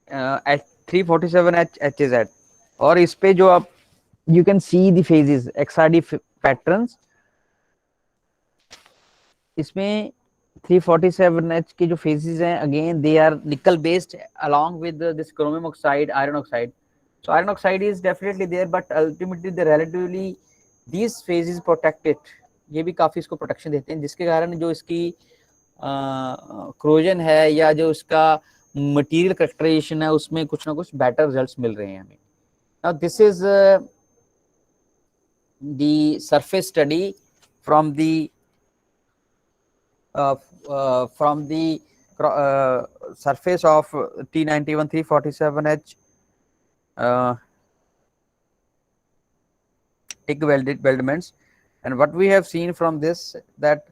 at 347 HZ, और इस पे जो आप you can see the phases XRD patterns. इसमें 347H के जो phases हैं, again they are nickel based along with this chromium oxide, iron oxide. So iron oxide is definitely there, but ultimately the relatively these phases protect it. ये भी काफी इसको protection देते हैं, जिसके कारण जो इसकी क्रोजन है या जो इसका मटेरियल करेक्टराइजेशन है उसमें कुछ ना कुछ बेटर रिजल्ट्स मिल रहे हैं हमें. Now this is the surface study from the surface of T91 347H TIG weldments, and what we have seen from this that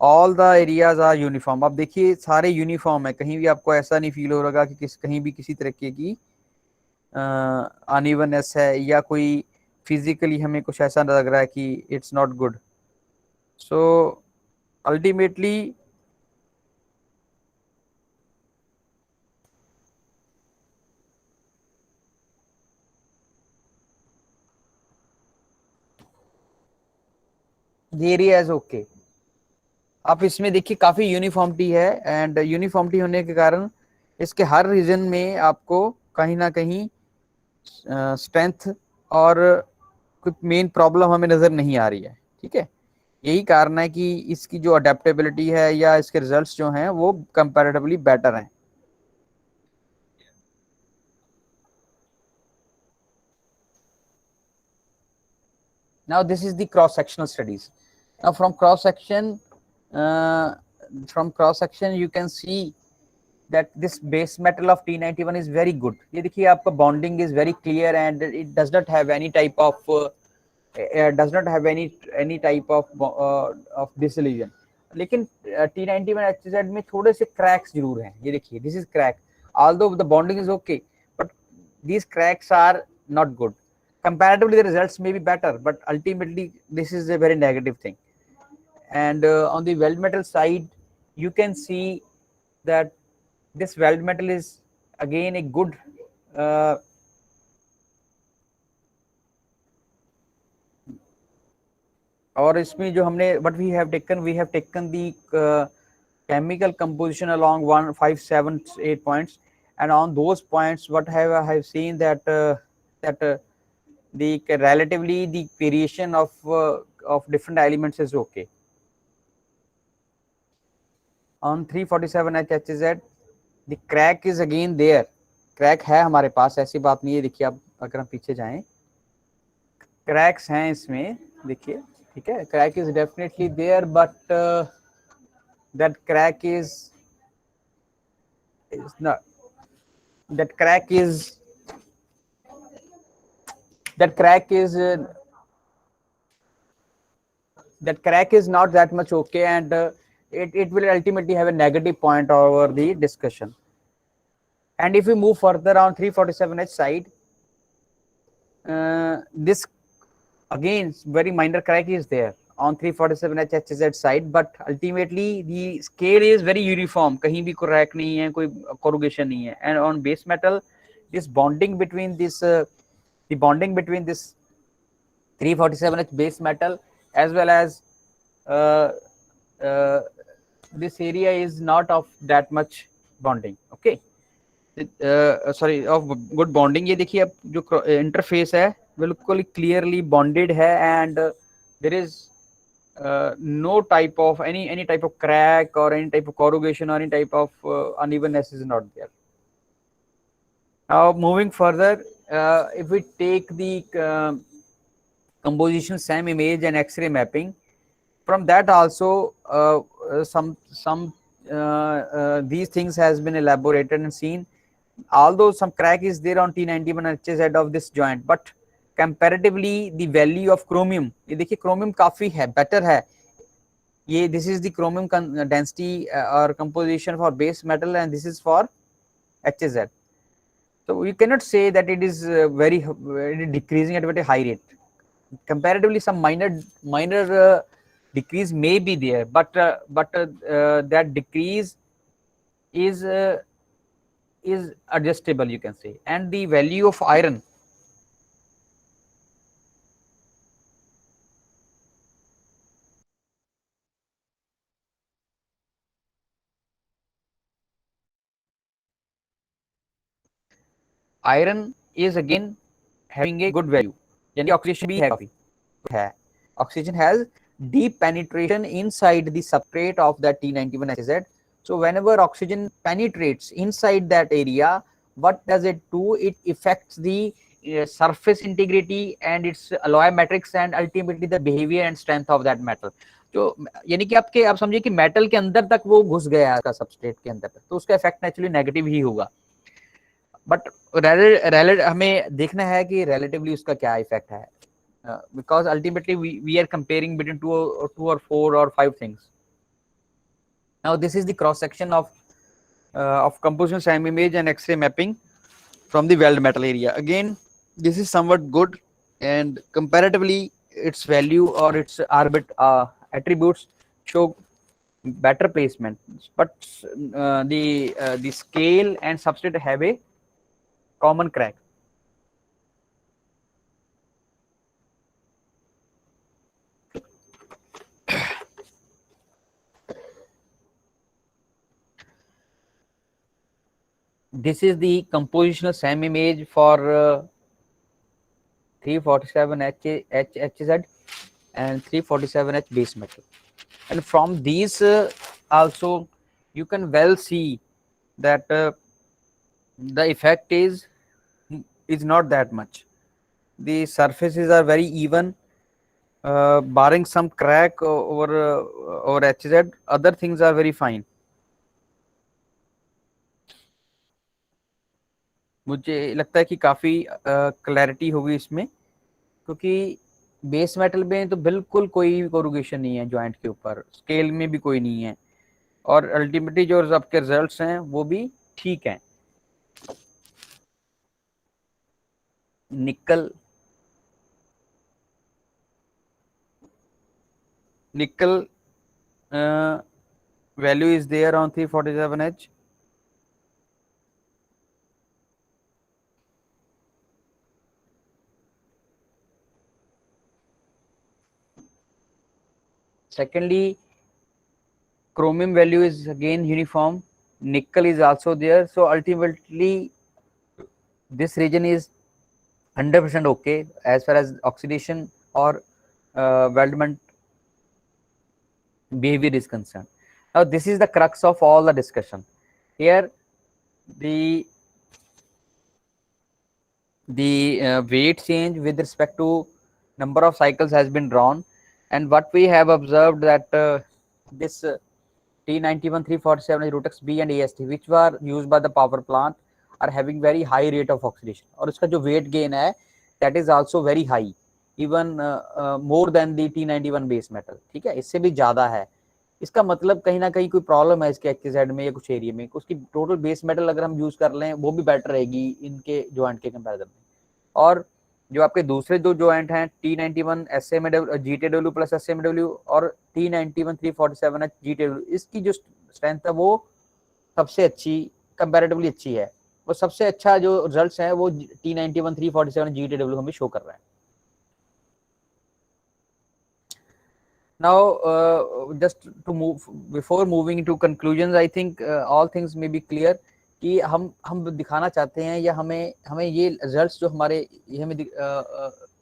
all the areas are uniform. अब देखिए सारे यूनिफॉर्म है, कहीं भी आपको ऐसा नहीं फील हो रहा कि कहीं भी किसी तरीके की अनइवननेस है या कोई फिजिकली हमें कुछ ऐसा लग रहा है कि it's not good. So ultimately the area is okay. आप इसमें देखिए काफी यूनिफॉर्मिटी है, एंड यूनिफॉर्मिटी होने के कारण इसके हर रीजन में आपको कहीं ना कहीं स्ट्रेंथ और कोई मेन प्रॉब्लम हमें नजर नहीं आ रही है. ठीक है, यही कारण है कि इसकी जो अडेप्टेबिलिटी है या इसके रिजल्ट्स जो हैं वो कंपैरेटिवली बेटर हैं. Now this is the cross sectional studies. Now from cross section you can see that this base metal of T91 is very good. ये देखिए आपका bonding is very clear and it does not have any type of dissolution. लेकिन T91 HZ में थोड़े से cracks जरूर हैं. ये देखिए this is crack, although the bonding is okay, but these cracks are not good. Comparatively the results may be better, but ultimately this is a very negative thing. And on the weld metal side you can see that this weld metal is again a good और इसमें जो हमने what we have taken the chemical composition along 1, 5, 7, 8 points, and on those points what I have seen that the relatively the variation of different elements is okay. On 347H HZ the crack is again there. Crack है हमारे पास, ऐसी बात नहीं है. देखिए आप अगर हम पीछे जाएं, क्रैक्स हैं इसमें, देखिए. ठीक है, crack is definitely there, but that crack is not that crack is not that much okay, and it will ultimately have a negative point over the discussion. And if we move further on 347H side, this again very minor crack is there on 347H HZ side, but ultimately the scale is very uniform, कहीं भी crack नहीं है, कोई corrugation नहीं है. And on base metal this bonding between this the bonding between this 347H base metal as well as uh, uh, this area is not of that much bonding. Okay, sorry of good bonding. ये देखिए अब जो interface है बिल्कुल clearly bonded है and there is no type of any type of crack or any type of corrugation or any type of unevenness is not there. Now moving further, if we take the composition SEM image and X-ray mapping, from that also some these things has been elaborated and seen. Although some crack is there on T91 HZ of this joint, but comparatively the value of chromium, ये देखिए chromium काफी है, better है ये। this is the chromium density or composition for base metal and this is for HZ. So you cannot say that it is very decreasing at a very high rate. Comparatively some minor decrease may be there, but that decrease is adjustable, you can say. And the value of iron, iron is again having a good value, यानी oxygen भी है काफी है। Oxygen has deep penetration inside the substrate of that T91HZ. So whenever oxygen penetrates inside that area, what does it do? It affects the surface integrity and its alloy matrix and ultimately the behavior and strength of that metal. तो यानी कि आपके आप समझिए कि metal के अंदर तक वो घुस गया है सबस्ट्रेट के अंदर तक, तो उसका इफेक्ट नेचुरली नेगेटिव ही होगा। बट हमें देखना है कि रिलेटिवली उसका क्या इफेक्ट है, because ultimately we are comparing between two or four or five things. Now this is the cross section of composition SEM image and X-ray mapping from the weld metal area. Again, this is somewhat good and comparatively its value or its attributes show better placement, but the scale and substrate have a common crack. This is the compositional SEM image for 347H HZ and 347H base metal, and from these also you can well see that the effect is not that much. The surfaces are very even, barring some crack over HZ, other things are very fine. मुझे लगता है कि काफ़ी clarity होगी इसमें, क्योंकि base metal में तो बिल्कुल कोई कोरुगेशन नहीं है जॉइंट के ऊपर, स्केल में भी कोई नहीं है, और अल्टीमेटली जो आपके रिजल्ट्स हैं वो भी ठीक हैं। निकल value is there on 347H. Secondly, chromium value is again uniform, nickel is also there, so ultimately this region is 100% okay as far as oxidation or weldment behavior is concerned. Now this is the crux of all the discussion. Here the weight change with respect to number of cycles has been drawn, and what we have observed that this T91 347 Rotex B and AST which were used by the power plant are having very high rate of oxidation, और इसका जो weight gain है that is also very high, even more than the T91 base metal, ठीक है, इससे भी ज़्यादा है। इसका मतलब कहीं ना कहीं कोई प्रॉब्लम है इसके एक्साइड में या कुछ एरिया में, उसकी टोटल बेस मेटल अगर हम यूज कर लें वो भी बेटर रहेगी इनके जॉइंट के कंपैरिजन में। और जो आपके दूसरे दो जॉइंट हैं T91 SMW GTW plus SMW और T91 347H GTW, इसकी जो स्ट्रेंथ है वो सबसे अच्छी कंपैरेटिवली अच्छी है, और सबसे अच्छा जो रिजल्ट्स है वो T91 347 GTW हमें शो कर रहा है. Now, just to move before moving to conclusions, I think all things may be clear कि हम दिखाना चाहते हैं या हमें ये रिजल्ट्स जो हमारे ये हमें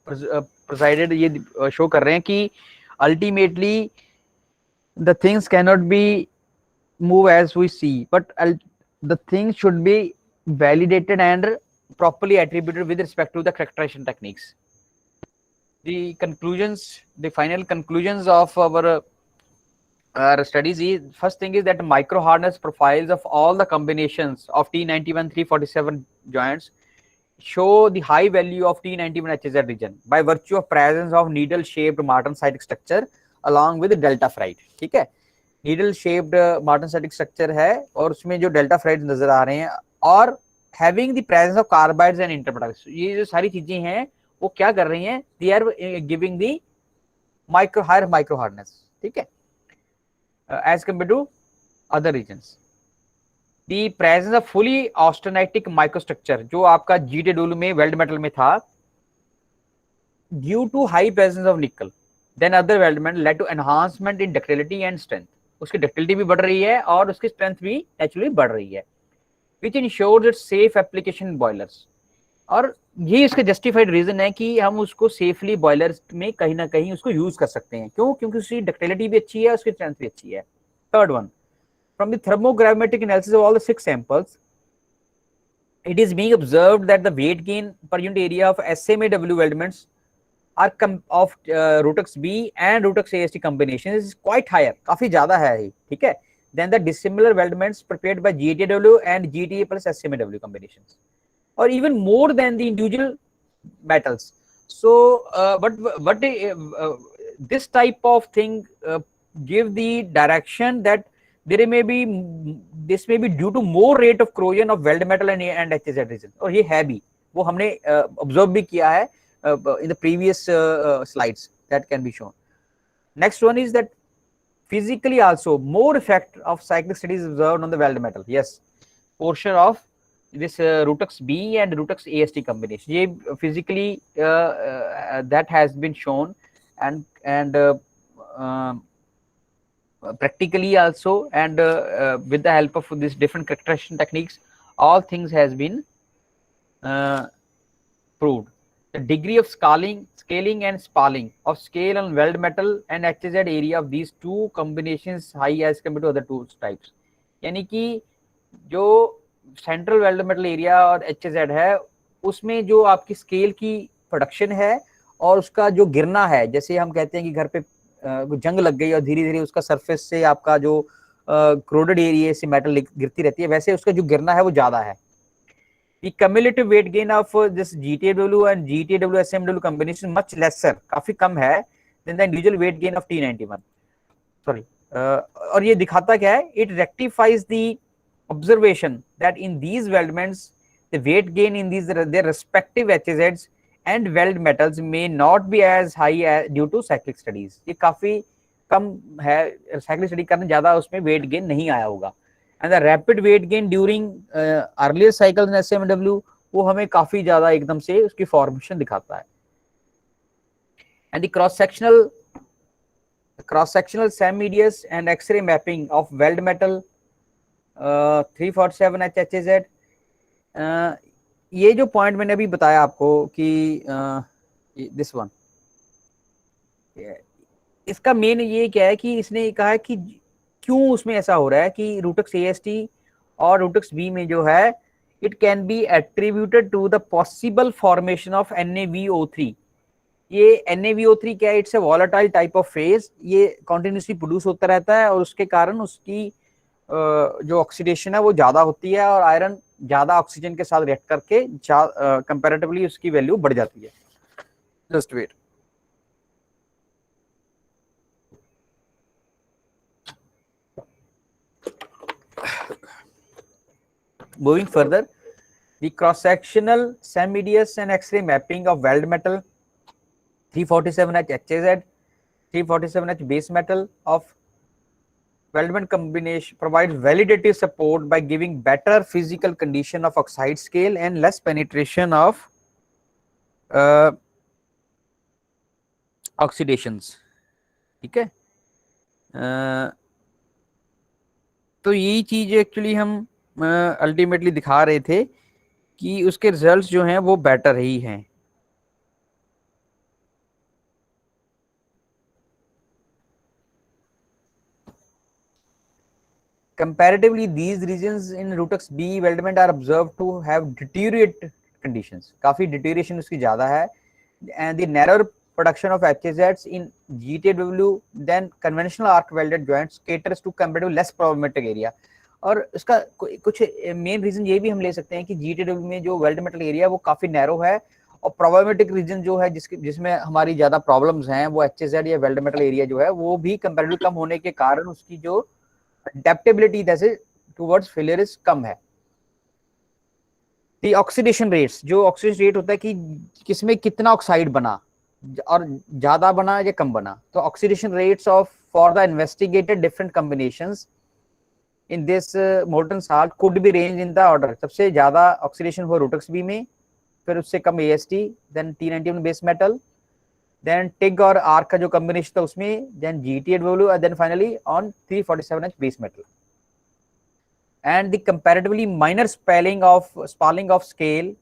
प्रेसिडेड ये शो कर रहे हैं कि ultimately the things cannot be move as we see, but the things should be validated and properly attributed with respect to the characterization techniques. The conclusions, the final conclusions of our studies is, first thing is that micro hardness profiles of all the combinations of T91 347 joints show the high value of T91 HZ region by virtue of presence of needle shaped martensitic structure along with delta ferrite. ठीक है, needle shaped martensitic structure है और उसमें जो delta ferrite नजर आ रहे हैं और having the presence of carbides and intermetals. ये जो सारी चीजें हैं वो क्या कर रही हैं, they are giving the higher micro hardness. ठीक है, as compared to other regions. The presence of fully austenitic microstructure जो आपका GTW में weld metal में था, due to high presence of nickel, then other weld metal led to enhancement in ductility and strength. उसकी ductility भी बढ़ रही है और उसकी strength भी naturally बढ़ रही है, which ensures its safe application in boilers. और ये इसका जस्टिफाइड रीजन है कि हम उसको सेफली बॉयलर्स में कहीं ना कहीं उसको यूज कर सकते हैं. क्यों? क्योंकि उसकी डक्टिलिटी भी अच्छी है, उसकी स्ट्रेंथ भी अच्छी है. Third one, from the thermogravimetric analysis of all the 6 samples, it is being observed that the weight gain per unit area of SMAW weldments are of Rutux B and Rutux AST combinations is quite higher, काफी ज्यादा है ये. ठीक है, than the dissimilar weldments prepared by GTW and GTA plus SMAW combinations, or even more than the individual metals. So but this type of thing give the direction that this may be due to more rate of corrosion of weld metal and HZ region. और ये है भी, वो हमने observe भी किया है in the previous slides that can be shown. Next one is that physically also more effect of cyclic studies observed on the weld metal. Yes, portion of this Rutux B and Rutux AST combination, ये physically that has been shown and practically also, and with the help of this different characterization techniques, all things has been proved. The degree of scaling and spalling of scale on weld metal and HZ area of these two combinations high as compared to other two types. यानी कि जो central weld metal area और HZ है उसमें जो आपकी scale की production है और उसका जो गिरना है, जैसे हम कहते हैं कि घर पे जंग लग गई और धीरे धीरे उसका सरफेस से आपका जो क्रोडेड एरिया से मेटल गिरती रहती है, वैसे उसका जो गिरना है वो ज्यादा है. The cumulative weight gain of this GTW and GTW SMW combination much lesser, काफी कम है than the individual weight gain of T91. Sorry, और ये दिखाता क्या है? It rectifies the observation that in these weldments the weight gain in these their respective HZs and weld metals may not be as high as due to cyclic studies. ये काफी कम है, cyclic study करने ज्यादा उसमें weight gain नहीं आया होगा. And the rapid weight gain during earlier cycles in SMW वो हमें काफी ज्यादा एकदम से उसकी फॉर्मेशन दिखाता है. And the cross-sectional SEM-EDS and X-ray mapping of weld metal 347H HZ, ये जो पॉइंट मैंने अभी बताया आपको कि दिस वन, इसका मेन ये क्या है कि इसने कहा है कि क्यों उसमें ऐसा हो रहा है कि रूटक्स AST और रूटक्स B में जो है it can be attributed to the possible formation of NaVO3. ये NaVO3 क्या है? It's a volatile type of phase, ये कॉन्टिन्यूसली प्रोड्यूस होता रहता है और उसके कारण उसकी जो ऑक्सीडेशन है वो ज्यादा होती है और आयरन ज्यादा ऑक्सीजन के साथ रिएक्ट करके कंपैरेटिवली उसकी वैल्यू बढ़ जाती है. Just wait. Moving further, the cross-sectional SEM-EDS and X-ray mapping of weld metal 347H HZ, 347H base metal of weldment combination provides validative support by giving better physical condition of oxide scale and less penetration of oxidations. ठीक है, तो यही चीज actually हम ultimately दिखा रहे थे कि उसके रिजल्ट्स जो हैं वो बेटर ही हैं. Comparatively, these regions in Rutux B weldment are observed to have deteriorated conditions. काफी deterioration उसकी ज़्यादा है, and the narrower production of HZs in GTW than conventional arc welded joints caters to comparatively less problematic area. और इसका कुछ main reason ये भी हम ले सकते हैं कि GTW में जो वेल्ड मेटल एरिया वो काफी नैरो है, और प्रॉब्लमेटिक रीजन जो है जिसमें हमारी ज्यादा प्रॉब्लम्स हैं वो HZ या वेल्ड मेटल एरिया जो है वो भी कंपैरेटिवली कम होने के कारण उसकी जो अडेप्टेबिलिटी जैसे टुवर्ड्स फेलियर इज कम है. दी ऑक्सीडेशन रेट्स, जो ऑक्सीडेशन रेट होता है कि किसमें कितना ऑक्साइड बना और ज्यादा बना या कम बना, तो oxidation rates of for the investigated different combinations in this molten salt could be range in the order. सबसे ज्यादा ऑक्सीडेशन हो रूटक्स बी में, फिर उससे कम AST, then T91 base metal, then TIG और आर्क का जो कॉम्बिनेशन था उसमें, then GTW, and then finally on 347H base metal. And the comparatively minor spalling of scale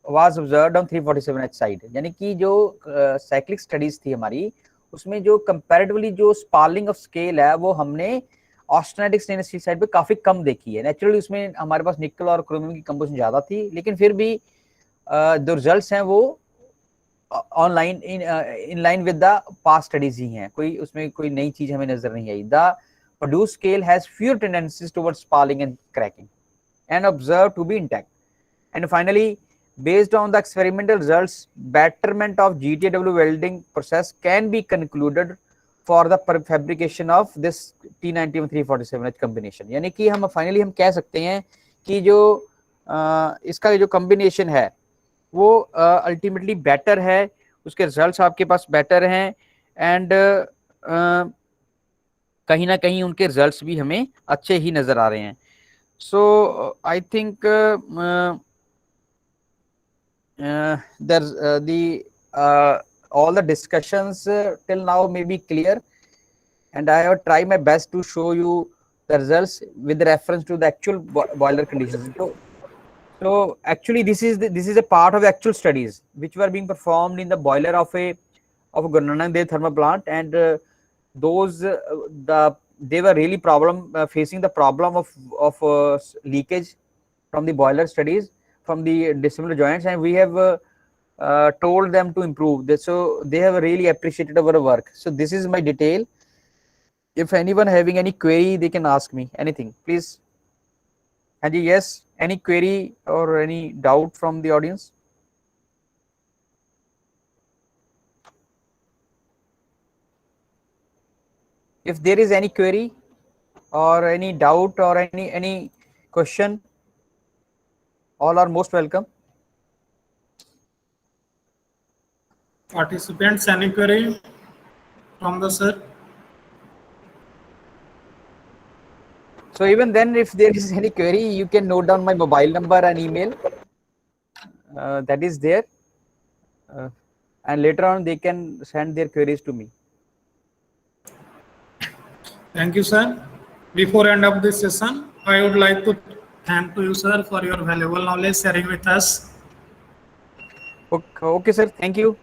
was observed on 347H side. यानी कि जो साइक्लिक स्टडीज थी हमारी उसमें जो कंपैरेटिवली जो स्पालिंग ऑफ स्केल है वो हमने ऑस्टेनेटिक स्टेनलेस स्टील साइड पे काफी कम देखी है. नेचुरली उसमें हमारे पास निकल और क्रोमियम की कंपोजिशन ज्यादा थी, लेकिन फिर भी जो रिजल्ट्स हैं वो online in line with the past studies ही हैं, कोई उसमें कोई नई चीज हमें नजर नहीं आई. The produce scale has fewer tendencies towards spalling and cracking and observe to be intact. And finally, based on the experimental results, betterment of GTW welding process can be concluded for the fabrication of this T91 347H combination. यानी कि हम finally हम कह सकते हैं कि जो इसका जो कॉम्बिनेशन है वो अल्टीमेटली बेटर है, उसके रिजल्ट्स आपके पास बेटर हैं, एंड कहीं ना कहीं उनके रिजल्ट्स भी हमें अच्छे ही नजर आ रहे हैं. So I think there's all the discussions till now may be clear, and I have tried my best to show you the results with reference to the actual boiler conditions. So actually this is a part of the actual studies which were being performed in the boiler of a Guru Nanak Dev thermal plant, and those they were really facing the problem of leakage from the boiler studies from the dissimilar joints, and we have told them to improve this, so they have really appreciated our work. So this is my detail. If anyone having any query, they can ask me anything, please. And yes, any query or any doubt from the audience? If there is any query or any doubt or any question, all are most welcome. Participants, any query from the sir? So even then, if there is any query, you can note down my mobile number and email. That is there, and later on they can send their queries to me. Thank you, sir. Before end of this session, I would like to thank to you, sir, for your valuable knowledge sharing with us. Okay, sir. Thank you.